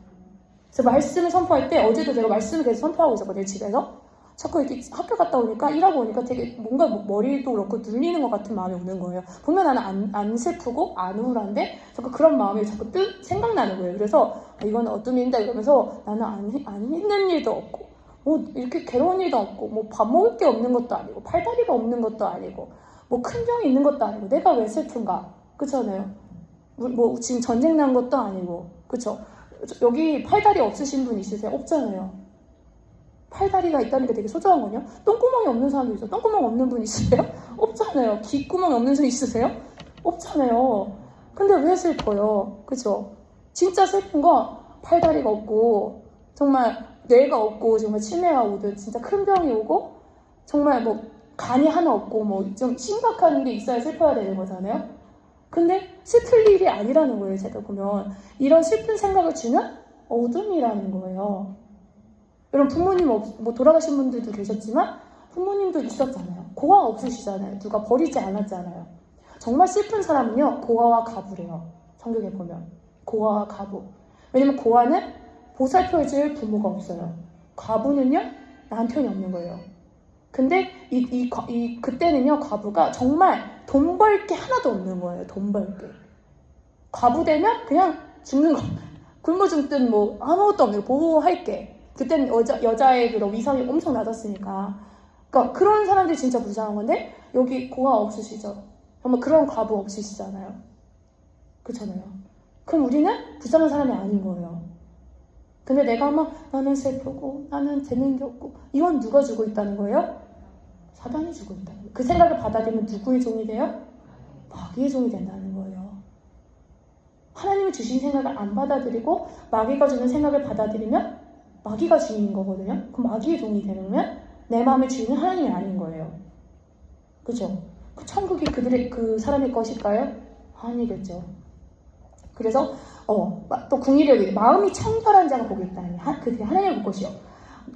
그래서 말씀을 선포할 때 어제도 제가 말씀을 계속 선포하고 있었거든요. 집에서. 자꾸 이렇게 학교 갔다 오니까 일하고 오니까 되게 뭔가 머리도 그렇고 눌리는 것 같은 마음이 오는 거예요. 보면 나는 안 슬프고 안 우울한데 자꾸 그런 마음이 자꾸 생각나는 거예요. 그래서 이건 어둠인다 이러면서 나는 안 힘든 일도 없고 뭐 이렇게 괴로운 일도 없고 뭐 밥 먹을 게 없는 것도 아니고 팔다리가 없는 것도 아니고 뭐 큰 병이 있는 것도 아니고 내가 왜 슬픈가. 그렇잖아요. 뭐 지금 전쟁 난 것도 아니고 그렇죠. 여기 팔다리 없으신 분 있으세요? 없잖아요. 팔다리가 있다는 게 되게 소중한 거냐? 똥구멍이 없는 사람도 있어요. 똥구멍 없는 분 있으세요? 없잖아요. 귓구멍이 없는 분 있으세요? 없잖아요. 근데 왜 슬퍼요? 그죠? 진짜 슬픈 건 팔다리가 없고 정말 뇌가 없고 정말 치매가 오든 진짜 큰 병이 오고 정말 뭐 간이 하나 없고 뭐 좀 심각한 게 있어야 슬퍼야 되는 거잖아요. 근데 슬플 일이 아니라는 거예요. 제가 보면 이런 슬픈 생각을 주는 어둠이라는 거예요. 여러분 부모님 뭐 돌아가신 분들도 계셨지만 부모님도 있었잖아요. 고아 없으시잖아요. 누가 버리지 않았잖아요. 정말 슬픈 사람은요. 고아와 가부래요. 성경에 보면 고아와 가부. 왜냐면 고아는 보살펴줄 부모가 없어요. 가부는요. 남편이 없는 거예요. 근데 그때는요. 가부가 정말 돈 벌 게 하나도 없는 거예요. 돈 벌 게. 가부 되면 그냥 죽는 거. 굶어 죽든 뭐 아무것도 없는 거. 보호할 게. 그때는 여자의 그런 위상이 엄청 낮았으니까. 그러니까 그런 사람들이 진짜 불쌍한 건데 여기 고아 없으시죠? 정말 그런 과부 없으시잖아요. 그렇잖아요. 그럼 우리는 불쌍한 사람이 아닌 거예요. 근데 내가 막 나는 슬프고 나는 되는 게 없고 이건 누가 주고 있다는 거예요? 사단이 주고 있다는 거예요. 그 생각을 받아들이면 누구의 종이 돼요? 마귀의 종이 된다는 거예요. 하나님이 주신 생각을 안 받아들이고 마귀가 주는 생각을 받아들이면 마귀가 주인인 거거든요. 그럼 마귀의 종이 되면 내 마음의 주인은 하나님이 아닌 거예요. 그죠? 그 천국이 그 사람의 것일까요? 아니겠죠. 그래서 또 궁일이 마음이 청결한 자가 복이 있다니. 그게 하나님을 볼 것이요.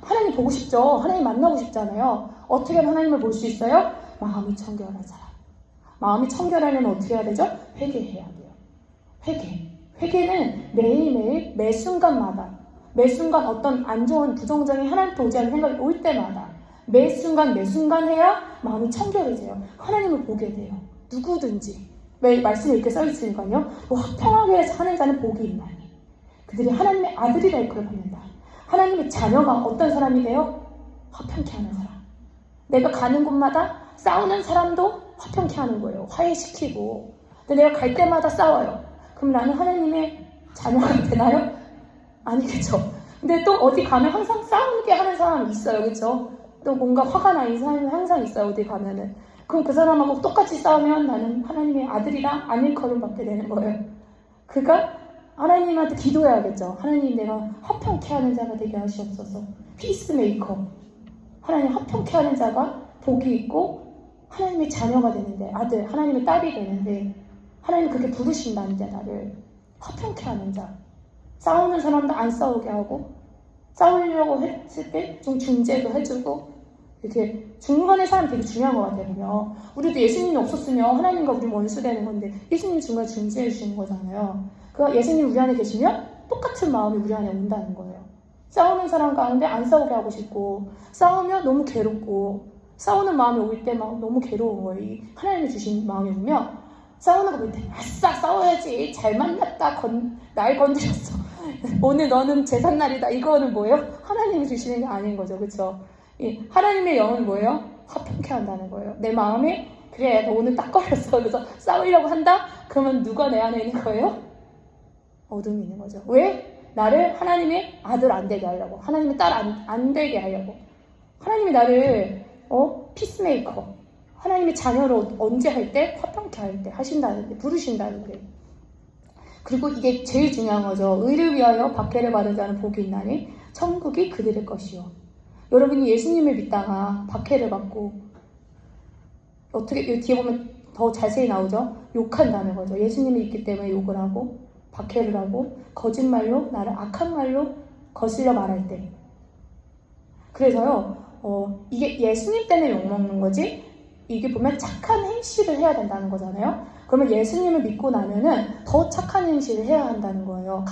하나님 보고 싶죠. 하나님 만나고 싶잖아요. 어떻게 하면 하나님을 볼 수 있어요? 마음이 청결한 사람. 마음이 청결하려면 어떻게 해야 되죠? 회개해야 돼요. 회개는 매일매일 매 순간마다 매 순간 어떤 안 좋은 부정적인 하나님께 오지 않는 생각이 올 때마다 매 순간 해야 마음이 청결해져요. 하나님을 보게 돼요. 누구든지. 왜 말씀이 이렇게 써있으니까요. 화평하게 사는 자는 복이 있나니 그들이 하나님의 아들이라 일컬어 받는다. 하나님의 자녀가 어떤 사람이 돼요? 화평케 하는 사람. 내가 가는 곳마다 싸우는 사람도 화평케 하는 거예요. 화해시키고. 근데 내가 갈 때마다 싸워요. 그럼 나는 하나님의 자녀가 되나요? 아니겠죠. 근데 또 어디 가면 항상 싸우게 하는 사람이 있어요. 그렇죠? 또 뭔가 화가 나는 사람이 항상 있어요. 어디 가면은. 그럼 그 사람하고 똑같이 싸우면 나는 하나님의 아들이라 아닐커를 받게 되는 거예요. 그러니까 하나님한테 기도해야겠죠. 하나님 내가 화평케 하는 자가 되게 하시옵소서. 피스메이커. 하나님 화평케 하는 자가 복이 있고 하나님의 자녀가 되는데 아들, 하나님의 딸이 되는데 하나님 그렇게 부르신다는데 나를 화평케 하는 자. 싸우는 사람도 안 싸우게 하고 싸우려고 했을 때 좀 중재도 해주고 이렇게 중간에 사람 되게 중요한 것 같아요. 우리도 예수님이 없었으면 하나님과 우리 원수 되는 건데 예수님이 중간에 중재해 주시는 거잖아요. 그러니까 예수님 우리 안에 계시면 똑같은 마음이 우리 안에 온다는 거예요. 싸우는 사람 가운데 안 싸우게 하고 싶고 싸우면 너무 괴롭고 싸우는 마음이 올 때 막 너무 괴로운 거예요. 이 하나님이 주신 마음이 오면 싸우는 거 볼 때 아싸 싸워야지 잘 만났다 날 건드렸어 오늘 너는 제삿날이다 이거는 뭐예요? 하나님이 주시는 게 아닌 거죠. 그렇죠? 하나님의 영은 뭐예요? 화평케 한다는 거예요. 내 마음에 그래 너 오늘 딱 걸렸어 그래서 싸우려고 한다? 그러면 누가 내 안에 있는 거예요? 어둠이 있는 거죠. 왜? 나를 하나님의 아들 안 되게 하려고 하나님의 딸 안 되게 하려고 하나님이 나를 피스메이커 하나님의 자녀로 언제 할 때? 화평케 할 때 하신다는데 부르신다는데 그리고 이게 제일 중요한 거죠. 의를 위하여 박해를 받은 자는 복이 있나니 천국이 그들의 것이요. 여러분이 예수님을 믿다가 박해를 받고 어떻게 여기 뒤에 보면 더 자세히 나오죠. 욕한다는 거죠. 예수님이 있기 때문에 욕을 하고 박해를 하고 거짓말로 나를 악한 말로 거슬려 말할 때 그래서요 이게 예수님 때문에 욕먹는 거지 이게 보면 착한 행실을 해야 된다는 거잖아요. 그러면 예수님을 믿고 나면은 더 착한 행실을 해야 한다는 거예요.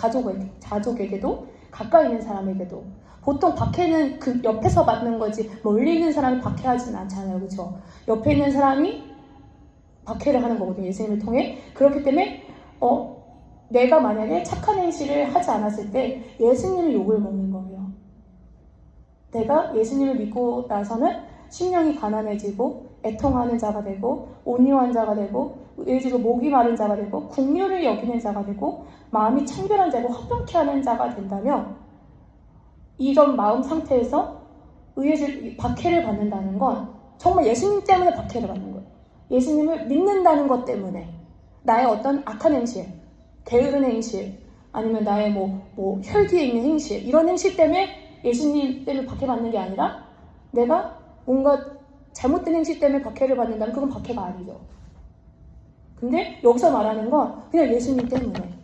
가족에게도 가까이 있는 사람에게도. 보통 박해는 그 옆에서 받는 거지 멀리 있는 사람이 박해하지는 않잖아요. 그렇죠? 옆에 있는 사람이 박해를 하는 거거든요. 예수님을 통해. 그렇기 때문에 내가 만약에 착한 행실을 하지 않았을 때 예수님의 욕을 먹는 거예요. 내가 예수님을 믿고 나서는 심령이 가난해지고 애통하는 자가 되고 온유한 자가 되고 의지로 목이 마른 자가 되고 긍휼을 여기는 자가 되고 마음이 청결한 자고 화평케 하는 자가 된다면 이런 마음 상태에서 박해를 받는다는 건 정말 예수님 때문에 박해를 받는 거예요. 예수님을 믿는다는 것 때문에 나의 어떤 악한 행실, 게으른 행실 아니면 나의 뭐 혈기에 있는 행실 이런 행실 때문에 예수님 때문에 박해받는 게 아니라 내가 뭔가 잘못된 행실 때문에 박해를 받는다면 그건 박해가 아니죠. 근데 여기서 말하는 건 그냥 예수님 때문에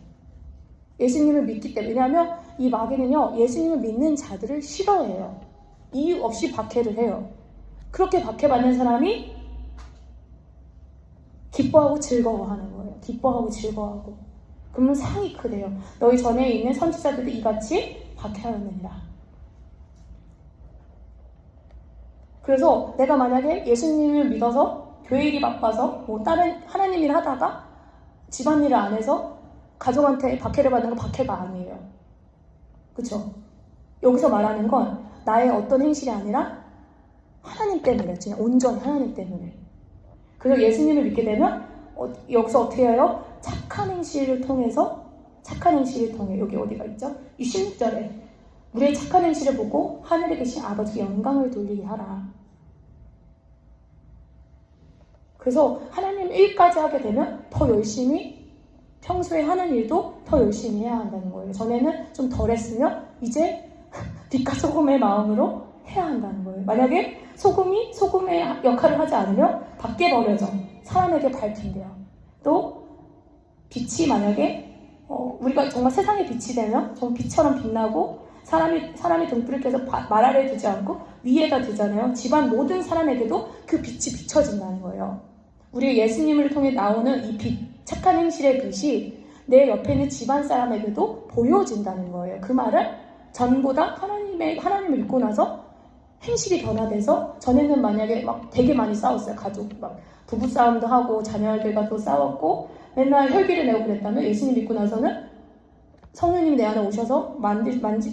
예수님을 믿기 때문에 왜냐하면 이 마귀는요 예수님을 믿는 자들을 싫어해요. 이유 없이 박해를 해요. 그렇게 박해받는 사람이 기뻐하고 즐거워하는 거예요. 기뻐하고 즐거워하고 그러면 상이 크대요. 너희 전에 있는 선지자들도 이같이 박해하느니라. 그래서 내가 만약에 예수님을 믿어서 교회 일이 바빠서 다른 하나님 일을 하다가 집안일을 안 해서 가족한테 박해를 받는 건 박해가 아니에요. 그렇죠? 여기서 말하는 건 나의 어떤 행실이 아니라 하나님 때문에 그냥 온전히 하나님 때문에. 그래서 예수님을 믿게 되면 여기서 어떻게 해요? 착한 행실을 통해 여기 어디가 있죠? 이 16절에 우리의 착한 행실을 보고 하늘에 계신 아버지께 영광을 돌리게 하라. 그래서 하나님 일까지 하게 되면 더 열심히 평소에 하는 일도 더 열심히 해야 한다는 거예요. 전에는 좀 덜 했으면 이제 빛과 소금의 마음으로 해야 한다는 거예요. 만약에 소금이 소금의 역할을 하지 않으면 밖에 버려져 사람에게 밝힌대요. 또 빛이 만약에 우리가 정말 세상의 빛이 되면 정말 빛처럼 빛나고 사람이 등불을 켜서 말 아래에 두지 않고 위에다 두잖아요. 집안 모든 사람에게도 그 빛이 비춰진다는 거예요. 우리 예수님을 통해 나오는 이 빛, 착한 행실의 빛이 내 옆에 있는 집안 사람에게도 보여진다는 거예요. 그 말은 전보다 하나님을 믿고 나서 행실이 변화돼서, 전에는 만약에 막 되게 많이 싸웠어요. 가족 막 부부싸움도 하고 자녀들과 또 싸웠고 맨날 혈기를 내고 그랬다면, 예수님 믿고 나서는 성령님이 내 안에 오셔서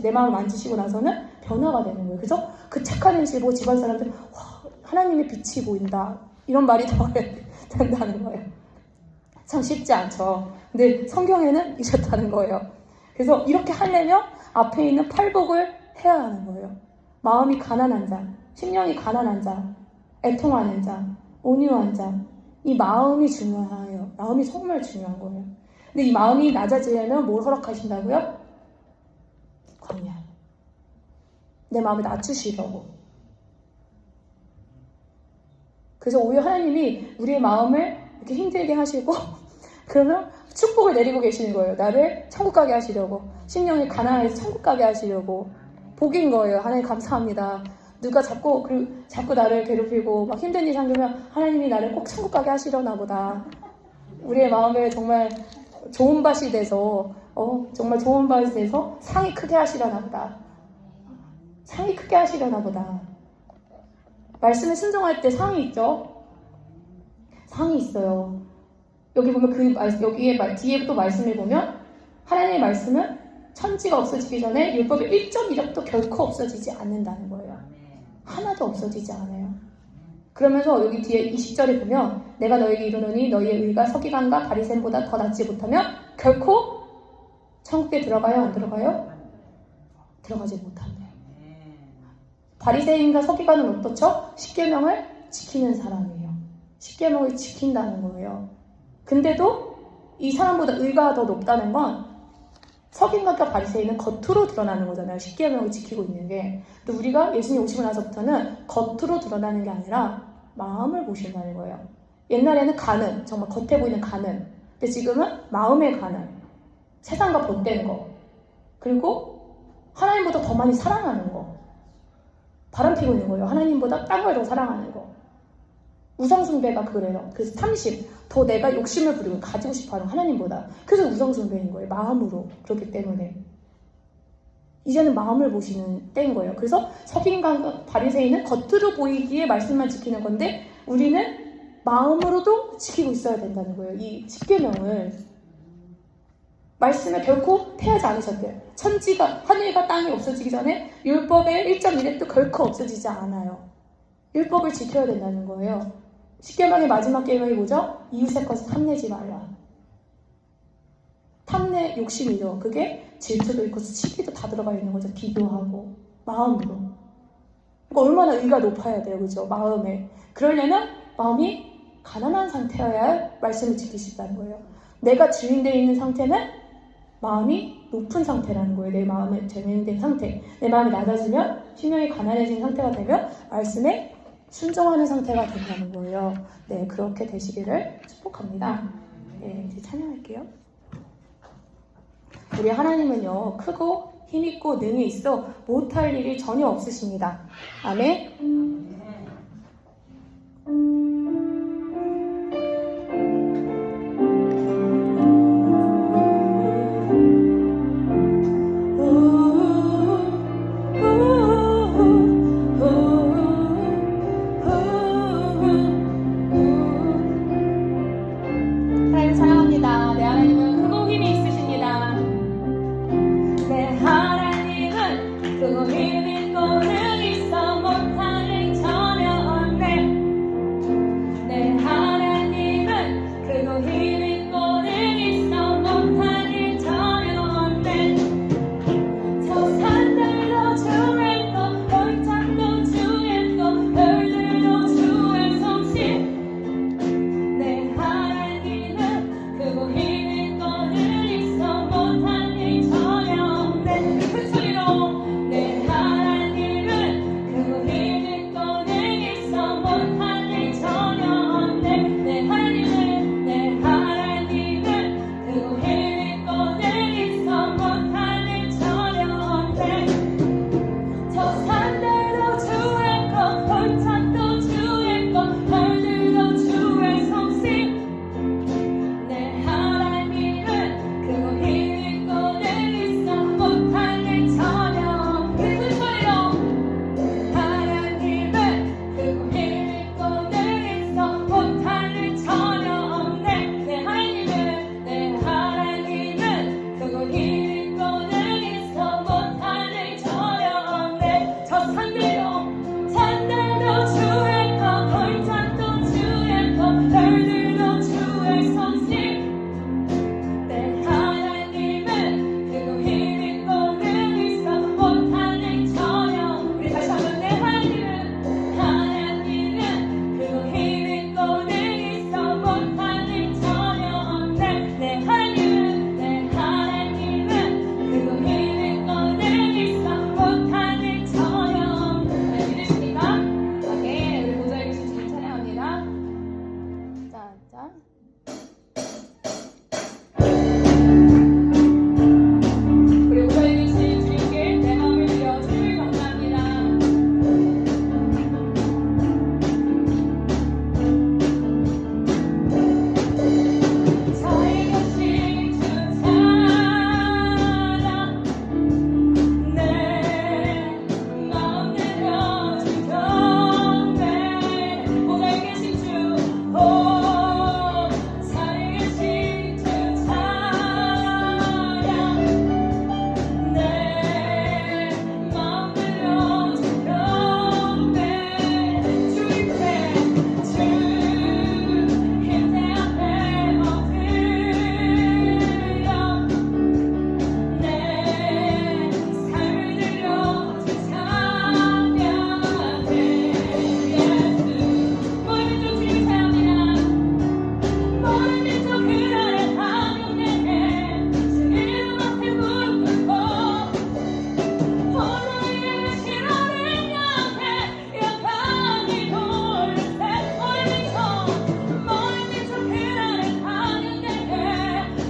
내 마음을 만지시고 나서는 변화가 되는 거예요. 그래서 그 착한 행실 보고 집안 사람들, 와, 하나님의 빛이 보인다, 이런 말이 나와야 된다는 거예요. 참 쉽지 않죠. 근데 성경에는 이렇다는 거예요. 그래서 이렇게 하려면 앞에 있는 팔복을 해야 하는 거예요. 마음이 가난한 자, 심령이 가난한 자, 애통하는 자, 온유한 자, 이 마음이 중요해요. 마음이 정말 중요한 거예요. 근데 이 마음이 낮아지려면 뭘 허락하신다고요? 광야. 내 마음을 낮추시려고. 그래서 오히려 하나님이 우리의 마음을 이렇게 힘들게 하시고 그러면 축복을 내리고 계시는 거예요. 나를 천국 가게 하시려고. 심령이 가난해서 천국 가게 하시려고. 복인 거예요. 하나님 감사합니다. 누가 자꾸 나를 괴롭히고 막 힘든 일 생기면 하나님이 나를 꼭 천국 가게 하시려나 보다. 우리의 마음에 정말 좋은 밭이 돼서 정말 좋은 밭이 돼서 상이 크게 하시려나 보다. 상이 크게 하시려나 보다. 말씀에 순종할 때 상이 있죠? 상이 있어요. 여기 보면 여기에 뒤에 또 말씀을 보면 하나님의 말씀은 천지가 없어지기 전에 율법의 1.1엽도 결코 없어지지 않는다는 거예요. 하나도 없어지지 않아요. 그러면서 여기 뒤에 20절에 보면 내가 너에게 이르노니 너희의 의가 서기관과 바리새인보다 더 낫지 못하면 결코 천국에 들어가요? 안 들어가요? 들어가지 못한대요. 바리새인과 서기관은 어떻죠? 십계명을 지키는 사람이에요. 십계명을 지킨다는 거예요. 근데도 이 사람보다 의가 더 높다는 건 서기관과 바리새인은 겉으로 드러나는 거잖아요. 십계명을 지키고 있는 게. 근데 우리가 예수님 오시고 나서부터는 겉으로 드러나는 게 아니라 마음을 보신다는 거예요. 옛날에는 간은, 정말 겉에 보이는 간은. 근데 지금은 마음의 간은. 세상과 본된 거. 그리고 하나님보다 더 많이 사랑하는 거. 바람피고 있는 거예요. 하나님보다 딴 걸 더 사랑하는 거. 우상숭배가 그래요. 그래서 탐심, 더 내가 욕심을 부리고 가지고 싶어하는 하나님보다. 그래서 우상숭배인 거예요. 마음으로. 그렇기 때문에. 이제는 마음을 보시는 때인 거예요. 그래서 서기관과 바리새인은 겉으로 보이기에 말씀만 지키는 건데 우리는 마음으로도 지키고 있어야 된다는 거예요. 이 십계명을. 말씀을 결코 폐하지 않으셨대요. 천지가, 하늘과 땅이 없어지기 전에 율법의 1.1획도 결코 없어지지 않아요. 율법을 지켜야 된다는 거예요. 십계명의 마지막 계명이 뭐죠? 이웃의 것을 탐내지 말라. 탐내 욕심이죠. 그게 질투도 있고 시기도 다 들어가 있는 거죠. 비교하고 마음으로. 그러니까 얼마나 의가 높아야 돼요. 그죠? 마음에. 그러려면 마음이 가난한 상태여야 말씀을 지킬 수 있다는 거예요. 내가 주인되어 있는 상태는 마음이 높은 상태라는 거예요. 내 마음에 주인된 상태. 내 마음이 낮아지면 심령이 가난해진 상태가 되면 말씀에 순종하는 상태가 된다는 거예요. 네, 그렇게 되시기를 축복합니다. 네, 이제 찬양할게요. 우리 하나님은요, 크고 힘있고 능히 있어 못할 일이 전혀 없으십니다. 아멘. 그고 힘있고 능히 있어 못할 일 우리 오달리신 주님께 내 마음을 드려 주님을 경배합니다. 저희 것이 주 사랑 내 마음 내려 주 경배 오달 계신 주 살에 계신 주 찬양 내 마음 내려 주 경배 주 힘대 앞에 엎드려 내 삶을 들려 주 찬양해 예수 모든 종 주님 사랑합니다. 모든 민족 그 나라의 하나님께 주 이름 앞에 무릎 꿇고 호로의 신호를 향해 영광이 돌세 모든 민족 그 나라의 하나님께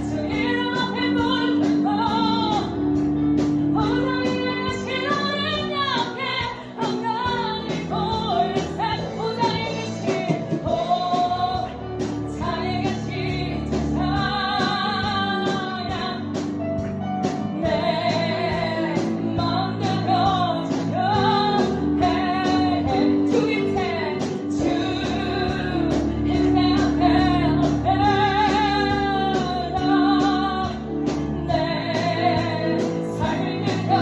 주 이름 앞에 무릎 꿇고 호로의 신호를 향해 영광이 돌세 오장에 계신 산에 계신 주 찬양 내 마음 내려 주 경배 주 힘세 앞에 엎드려 내 삶을 들여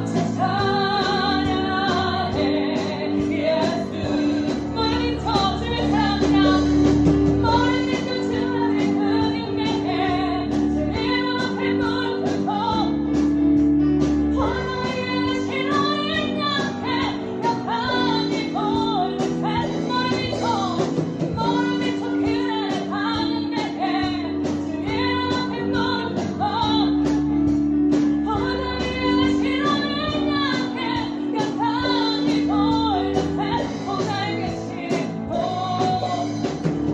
주 찬양해 예수 모든 민족 주를 사랑합니다. 모든 민족 주를 흥행해 주 이름 앞에 무릎 꿇고 호로의 신호를 향해 영광이 돌세 모든 민족 그 나라의 하나님께 주 이름 앞에 무릎 꿇고 호로의 신호를 향해 영광이 돌세 오달 계신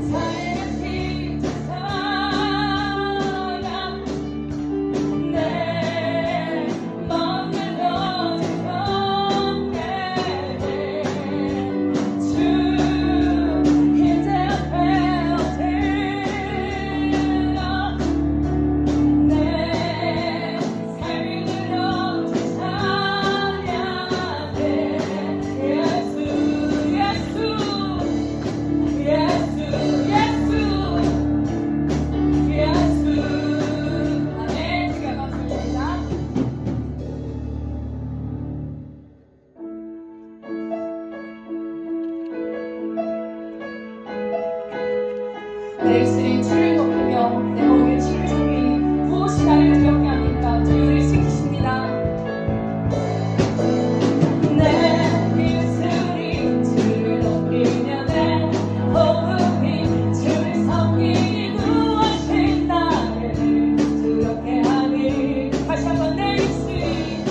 산에 계신 주 사랑 내 마음 내려 주 경배해 주 이제 앞에 엎드려 내 삶을 들여 주 찬양해 예수 예수 예수 아멘 주가 감사합니다. 내 입술이 주를 높이며 내 목이 주를 섬기니 무엇이 나를 두렵게 합니까? 주를 지키십니다. 내 입술이 주를 높이며 내 호흡이 주를 섬기니 무엇이 나를 두렵게 하니 다시 한번 내 입술이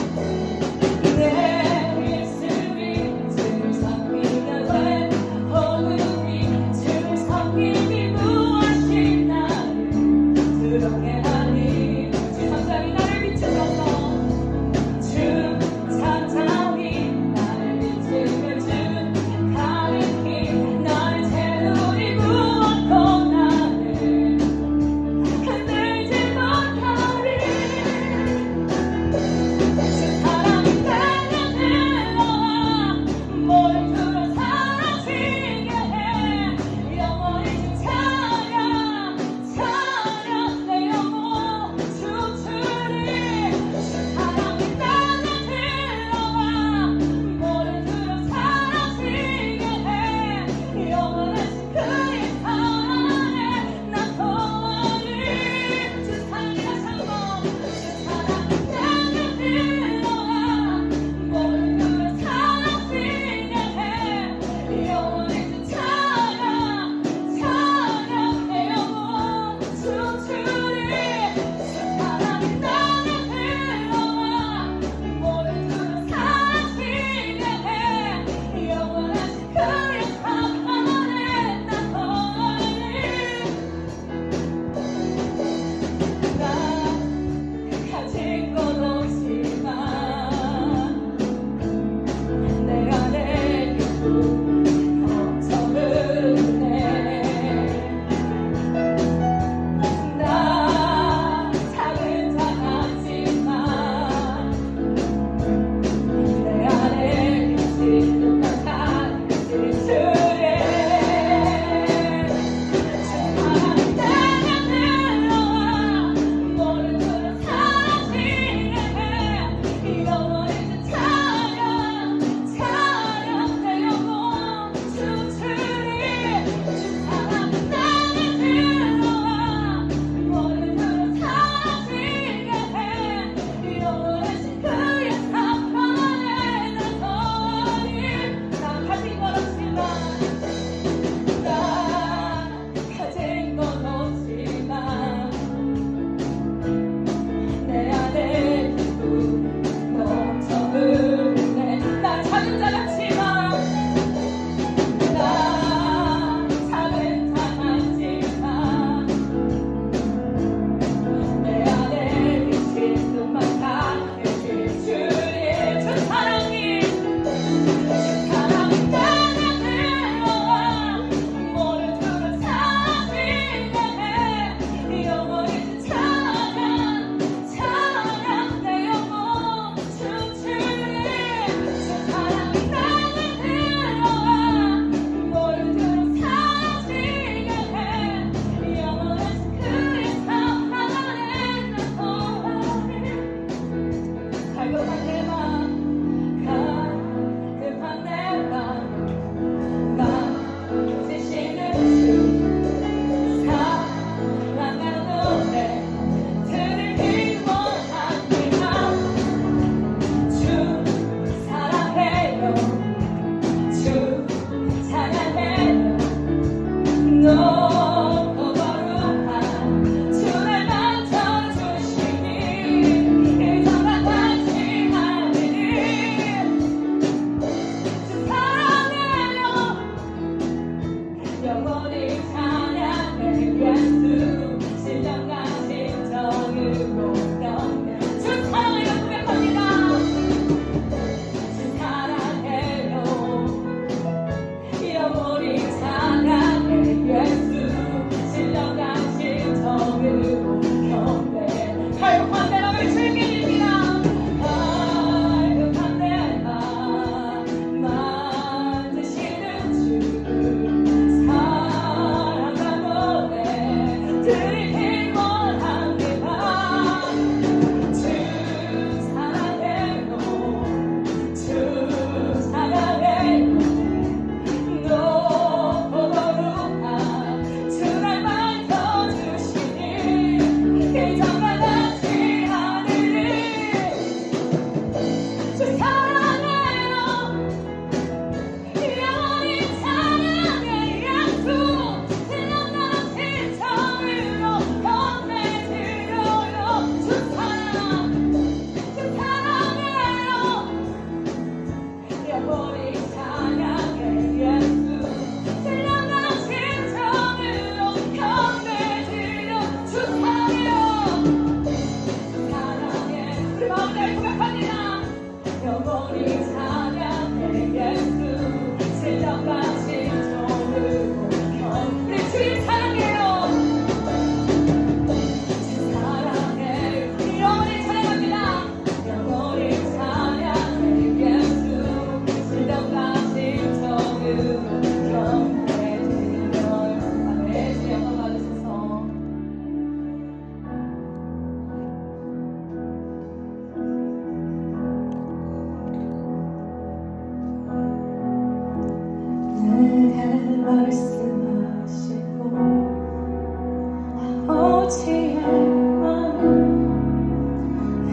주를 섬기며 내 호흡이 주를 섬기니 무엇이 나를 아버지의 마음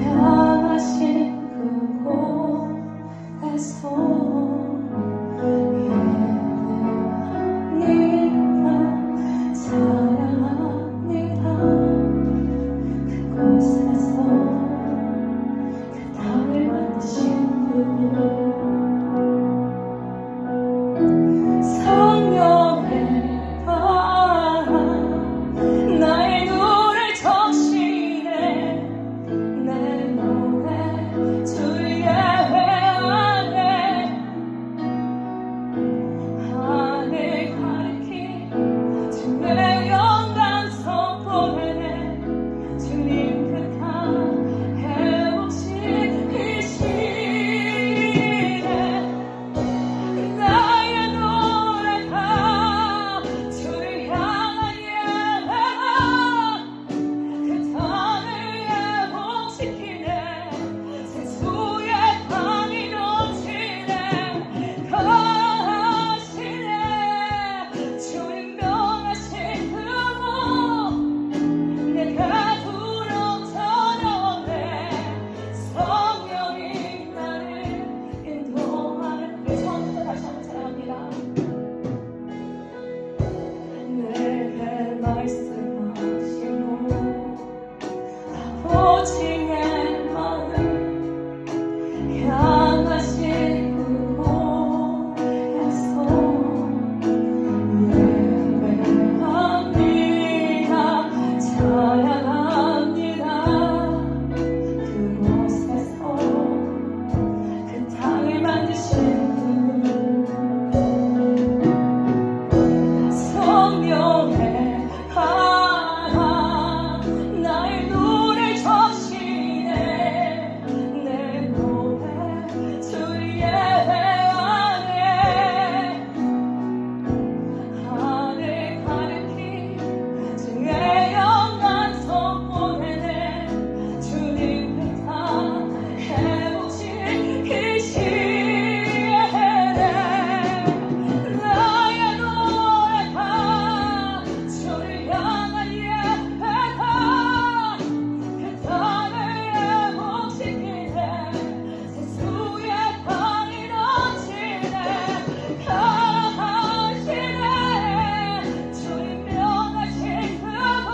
향하신 그곳에서 예배합니다. 찬양합니다. 그곳에서 그 땅을 만드신 분 성령의 바람 나의 눈을 적시네 내 노래 주의 회안에 하늘 가리키 주의 영광 선포하네 주님 그 땅 회복시키시네 나의 노래가 주를 향한 예배가 그 땅을 회복시키네 세수의 강이 넘치네 강하시네 주님 명하신 그곳 내가 부름처럼 성령이 나를 인도하는 그 처음부터 다시 한번 찬양합니다. 내게 말씀하시고 아버지의 마음 향하신 그곳에서 예배합니다. 찬양합니다. 그곳에서 그 땅을 만드신 분 성령의 바람 나의 눈을 적시네 내 노래 주의 회안에 하늘 가리키 주의 영광 선포하네 주님 그 땅 회복시키시네 나의 노래가 주를 향한 예배가 그 땅을 회복시키네 세수의 강이 넘치네 강하시네 주님 명하신 그곳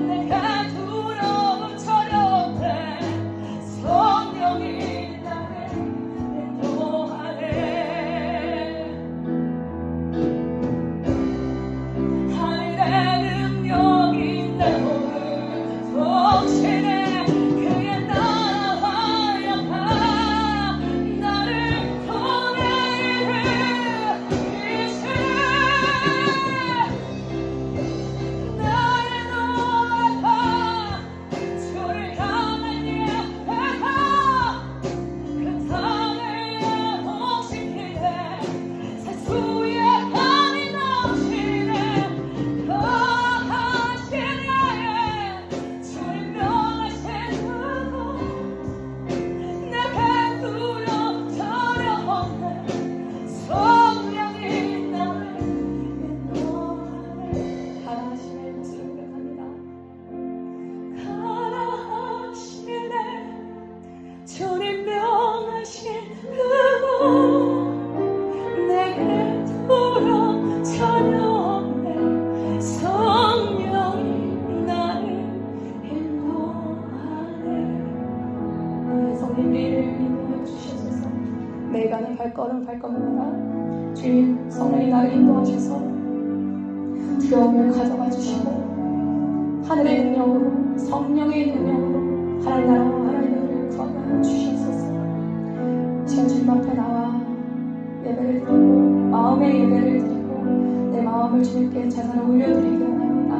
내가 두려움처럼 성령이 나를 인도하네 하늘의 능력이 내 몸을 적시네 그의 나라와 영광 나를 통해 일으키시네 나의 노래가 주를 향한 예배가 그 땅을 회복시키네 세수의 강이 넘치네 강하시네 주님 명하신 그곳 내게 두렵처럼 없네 성령이 나를 인도하네 가라하시네 모습을 고백합니다. 가라하시네 주님 명하신 그곳 내게 두렵처럼 없네 성령이 나를 인도하네 성님 우리를 인도해 주시옵소서 매일간의 발걸음마다 주님 성령이 나를 인도하셔서 두려움을 가져가 주시고 하늘의 능력으로 성령의 능력으로 하나님 나라와 하나님의 은혜를 구하여 주시옵소서 지금 주님 앞에 나와 예배를 드리고 마음의 예배를 드리고 내 마음을 주님께 제사를 올려드리기 원합니다.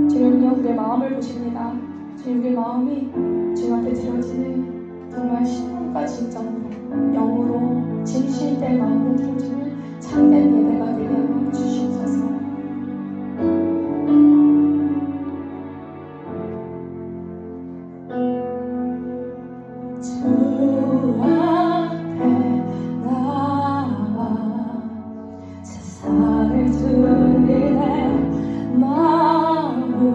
주님은요 우리의 마음을 보십니다. 주님 우리의 마음이 주님 앞에 드려지는 정말 신과 진정으로 영으로 진실된 마음으로 드려지는 참된 예배가 되게 하여 주시옵소서. 주 앞에 나와 제사를 드리네 마음을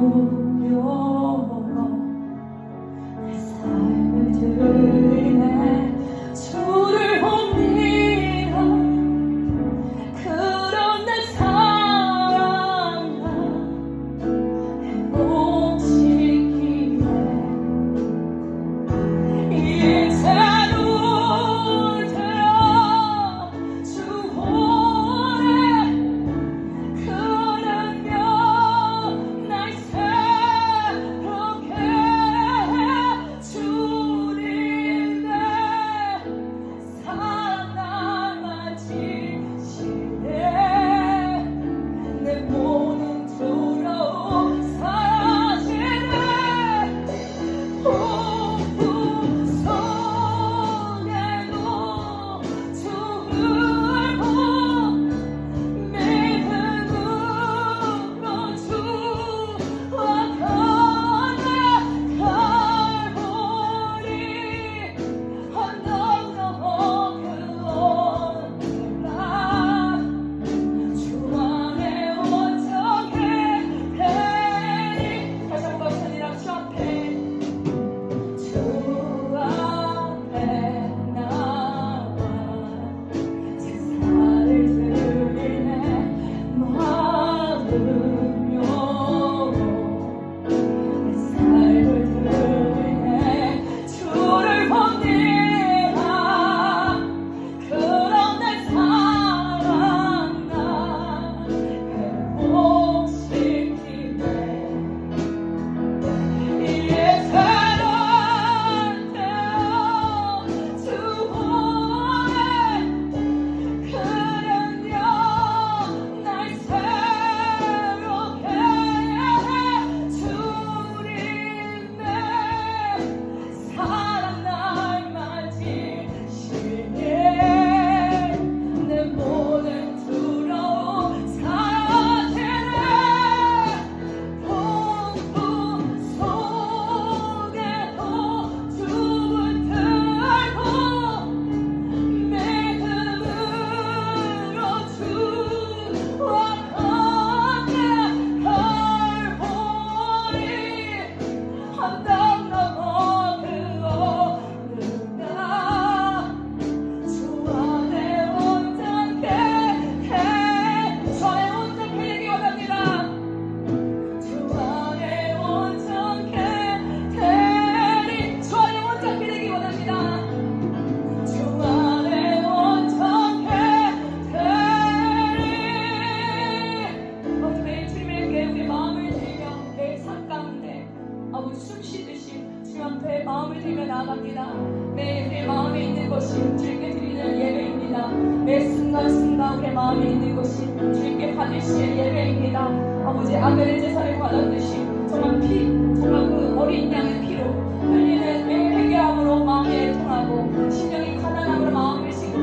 앞에 마음을 들며 나아갑니다. 매일 우리의 마음에 있는 것이 주님께 드리는 예배입니다. 매 순간순간 우리의 마음에 있는 것이 주님께 받으실 예배입니다. 아버지 아벨의 제사를 받았듯이 정말 정말 그 어린 양의 피로 흘리는 매일 회개함으로 마음이 애통하고 심령이 가난함으로 마음을 싣고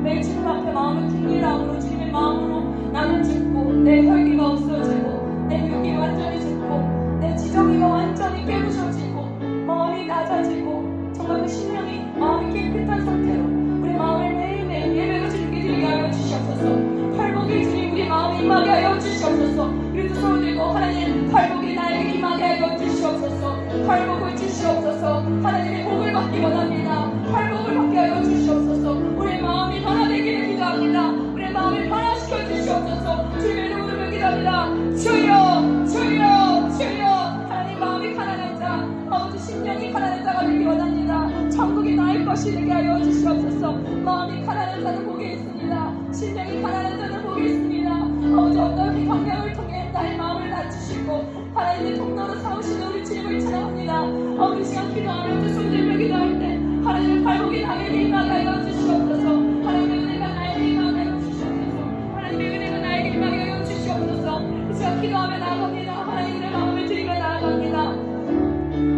매일 주님 앞에 마음을 튕기함으로 주님의 마음으로 나는 죽고 내 혈기가 없어지고 내 육이 완전히 죽고 내 지정이가 완전히 깨부셔지고 마음이 낮아지고 정말 그 심령이 마음이 깨끗한 상태로 우리 마음을 매일매일 예배로 주님께 드리게 하여 주시옵소서. 팔복이 주님 우리 마음에 임하게 하여 주시옵소서. 우리도 손을 들고 하나님 팔복이 나에게 임하게 하여 주시옵소서. 팔복을 주시옵소서. 하나님의 복을 받기 원합니다. 팔복을 받게 하여 주시옵소서. 우리의 마음이 변화되기를 기도합니다. 우리의 마음을 변화시켜 주시옵소서. 주님의 이름으로 기도합니다. 주여 주여 주여. 하나님 마음이 가난한 자 아버지 심령이 가난한 자가 되기 원합니다. 천국이 나의 것이 되게 하여 주시옵소서. 마음이 가난한 자는 복이 있습니다. 심령이 가난한 자는 복이 있습니다. 아버지 어떤 경력을 통해 나의 마음을 낮추시고 하나님의 통로로 삼으시는 우리 주님을 찬양합니다. 아버지 시간 기도하며 주 손들며 기도할 때 하나님의 발복이 나에게 임하게 하여 주시옵소서. 하나님의 은혜가 나에게 임하게 하여 주시옵소서. 하나님의 은혜가 나에게 임하게 하여 주시옵소서. 이 시간 기도하며 나아갑니다. 하나님의 마음을 드리며 나아갑니다.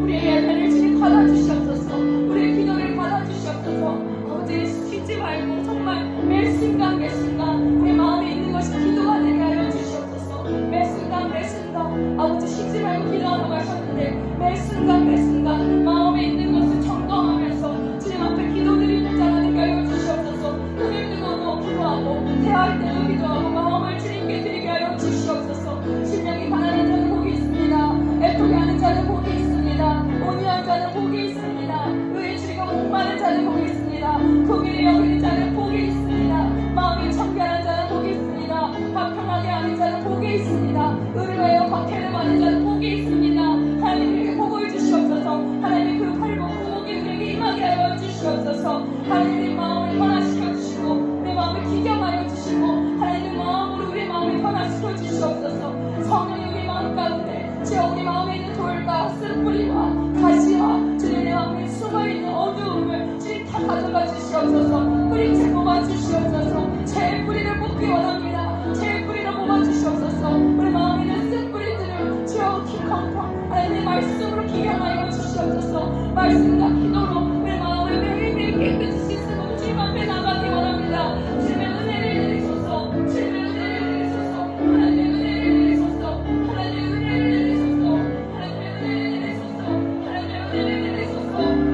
우리의 예배를 주님 받아주시옵소서. 우리의 기도를 받아주시옵소서. 아버지 쉬지 말고 정말 매 순간 매 순간 우리 마음에 있는 것이 기도가 되게 하여 주시옵소서. 매 순간 매 순간 아버지 쉬지 말고 기도하라고 하셨는데 매 순간 매 순간 마음에 있는 것을 점검하면서 주님 앞에 기도드리는 자가 되게 하여 주시옵소서. 눈을 뜨고 기도하고 대할 때도 기도하고 마음을 주님께 드리게 하여 주시옵소서. 심령이 가난한 자는 복이 있습니다. 애통이 하는 자는 복이 있습니다. 온유한 자는 복이 있습니다. 의에 주리고 목마른 자는 복이 있습니다. 긍휼히 여기는 자는 복이 있습니다. 마음이 청결한 자는 복이 있습니다. 화평하게 하는 자는 복이 있습니다. 의뢰하여 박해를 받는 자는 복이 있습니다. 하나님에게 복을 주시옵소서. 하나님의 그 팔복 복이 우리에게 임하게 하여 주시옵소서. 하나님의 마음을 변화시켜 주시고 내 마음을 기경하여 주시고 하나님의 마음으로 우리의 마음을 변화시켜 주시옵소서. 성령이 우리 마음 가운데 주여 우리 마음에 있는 돌과 쓴뿌리와 가시와 주님의 마음에 숨어있는 어두움을 주님 다 가져가 주시옵소서. 뿌리채 뽑아 주시옵소서. 제 뿌리를 뽑기 원합니다. 제 뿌리를 뽑아 주시옵소서. 우리 마음에 있는 쓴뿌리들을 주여 기컴컴 하나님의 말씀으로 기경하여 주시옵소서. 말씀과 기도로 우리 마음을 매일매일 깨끗이 씻고 주님 앞에 나가기 원합니다. 주님의 은혜를 내리소서. 주님의 은혜를 내리소서. 하나님의 은혜를 내리소서. 하나님의 은혜를 내리소서. 하나님의 은혜를 내리소서.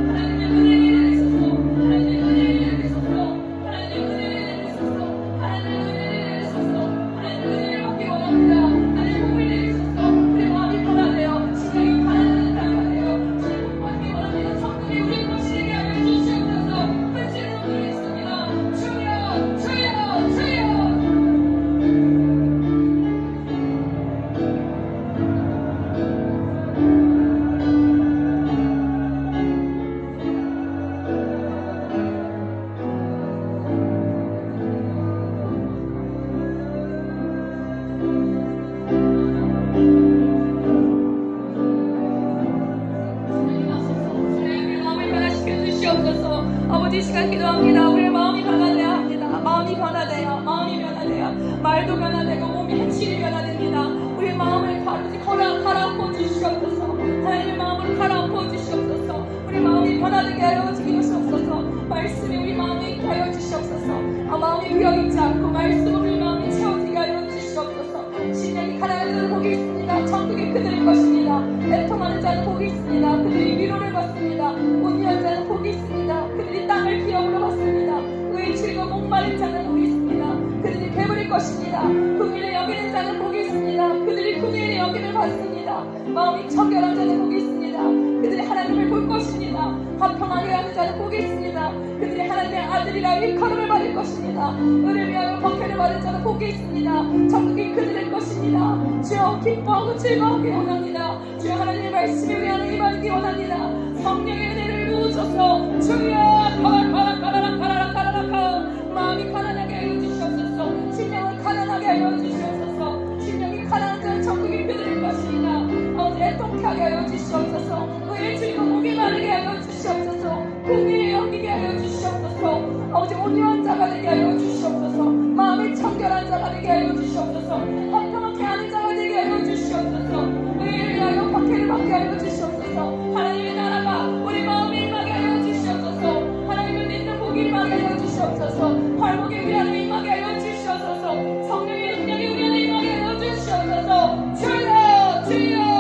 하나님의 은혜를 내리소서. 하나님의 은혜를 내리소서. 하나님의 은혜를 내리소서. 하나님의 은혜를 내리소서. 하나님의 은혜를 내리소서. 하나님의 은혜를 받기 원합니다. 하나님의 복을 내리소서. 우리 마음이 변화되어 심령이 가난한 자가 되어 주님 복 받기 원합니다. 천국이 우리 것이 되게 하여 주시옵소서. 흔치는 오늘 있습니다. 주여 주여 주여. 주님 마음을 변화시켜 주시옵소서. 아버지 시간 기도합니다. 우리의 마음이 변화되어야 합니다. 마음이 변화되어 말도 변화되고 몸이 행실이 변화됩니다. 우리의 마음을 갈아엎어 주시옵소서. 하나님의 마음으로 갈아엎어 주시옵소서. 우리 마음이 변화되게 하여 주시옵소서. 말씀이 우리 마음에 있게 하여 주시옵소서. 마음이 비어있지 않고 말씀으로 우리 마음이 채워지게 하여 주시옵소서. 심령이 가난한 자는 복이 있습니다. 천국이 그들의 것입니다. 애통하는 자는 복이 있습니다. 그들이 위로를 받습니다. 온유한 자는 복이 있습니다. 그들이 땅을 기업으로 받습니다. 의에 즐거 목마른 자는 복이 있습니다. 그들이 배부릴 것입니다. 긍휼히 여기는 자는 복이 있습니다. 그들이 긍휼히 여김을 받습니다. 마음이 청결한 자는 복이 있습니다. 그들이 하나님을 볼 것입니다. 화평하게 하는 자는 복이 있습니다. 그들이 하나님의 아들이라 일컬음을 받을 것입니다. 의를 위하여 박해를 받을 자는 복이 있습니다. 천국이 그들의 것입니다. 주여 기뻐하고 즐거워하기 원합니다. 주여 하나님의 말씀이 우리 안에 임하기 원합니다. 성령의 은혜를 부으소서. 주여 마음이 가난하게 하여 주시옵소서. 심령을 가난하게 하여 주시옵소서. 심령이 가난한 자는 천국이 그들의 것입니다. 아버지 애통케 하게 하여 주시옵소서. 의의 즐거움 목이 마르게 긍휼히 여기게 하여 주시옵소서. 아버지 온유한 자가 되게 하여 주시옵소서. 마음이 청결한 자가 되게 하여 주시옵소서. 헌평하게 하는 자가 되게 하여 주시옵소서. 의를 위하여 박해를 받게 하여 주시옵소서. 하나님의 나라가 우리 마음에 임하게 하여 주시옵소서. 하나님을 믿는 복이 임하게 하여 주시옵소서. 발목에 위하여 임하게 하여 주시옵소서. 성령의 능력이 우리 안에 임하게 하여 주시옵소서. 주여 주여.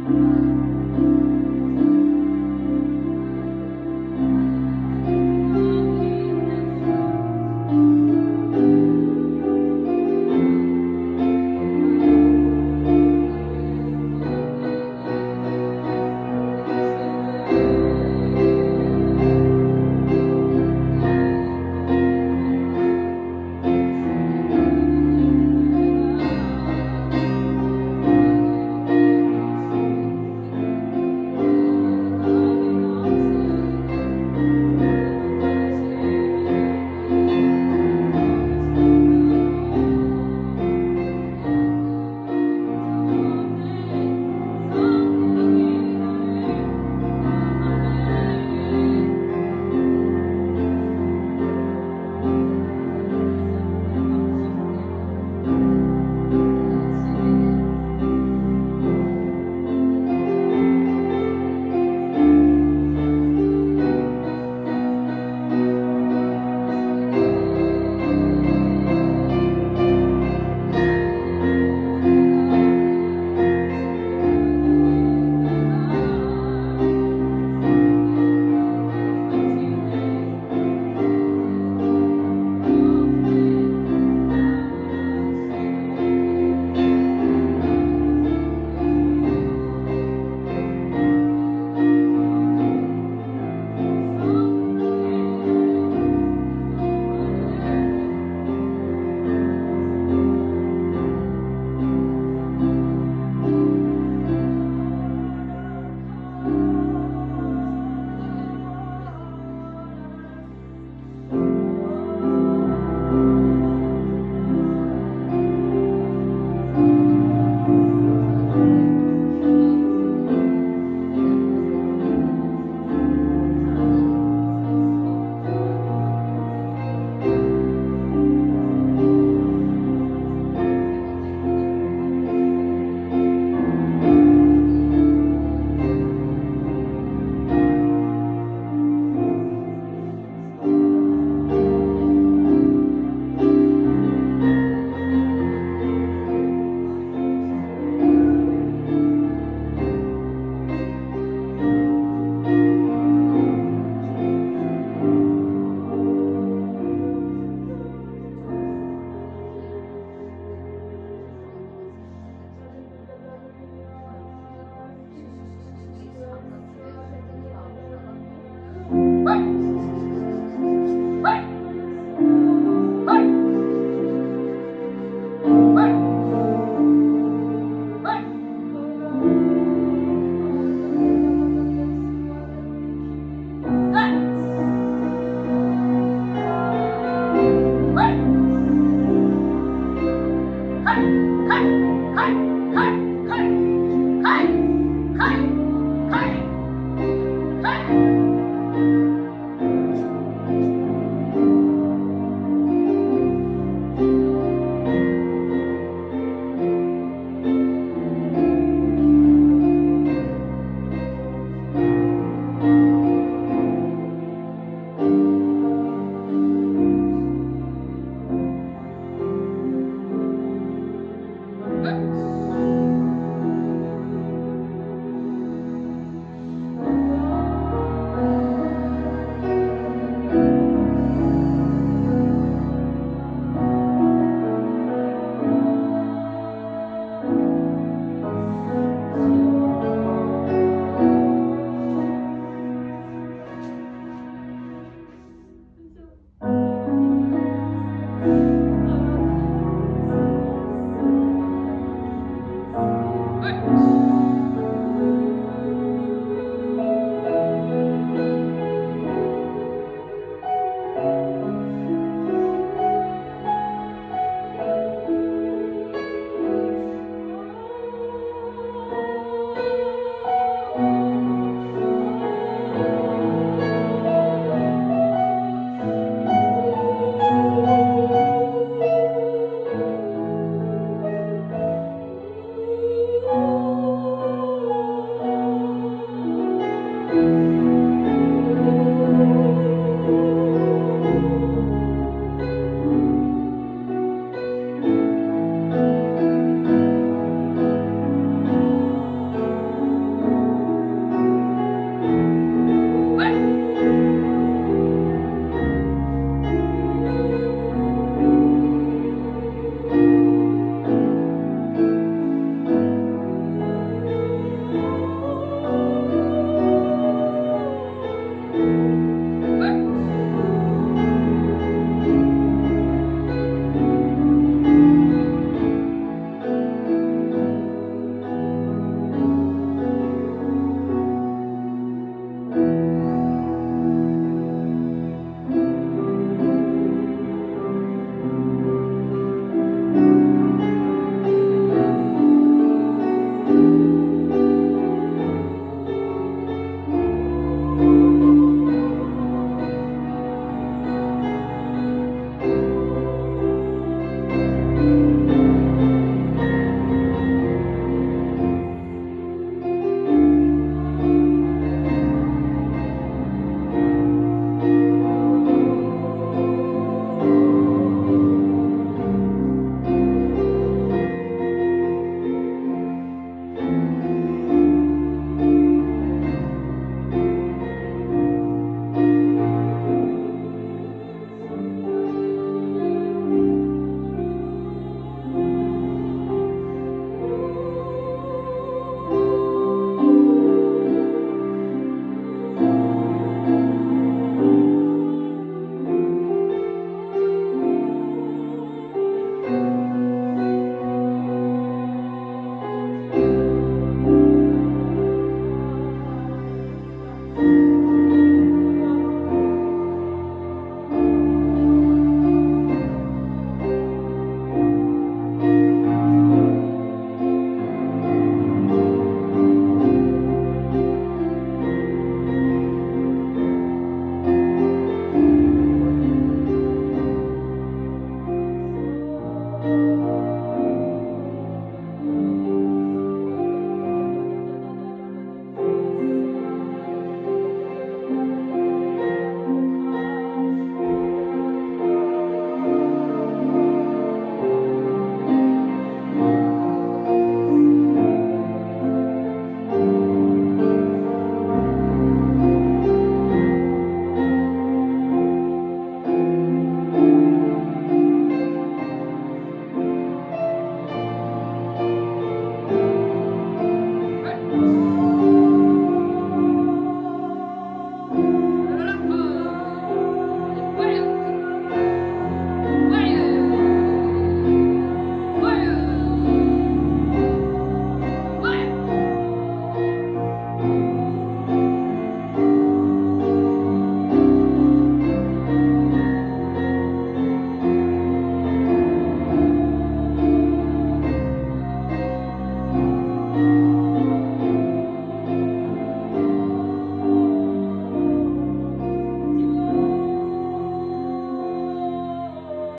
아멘.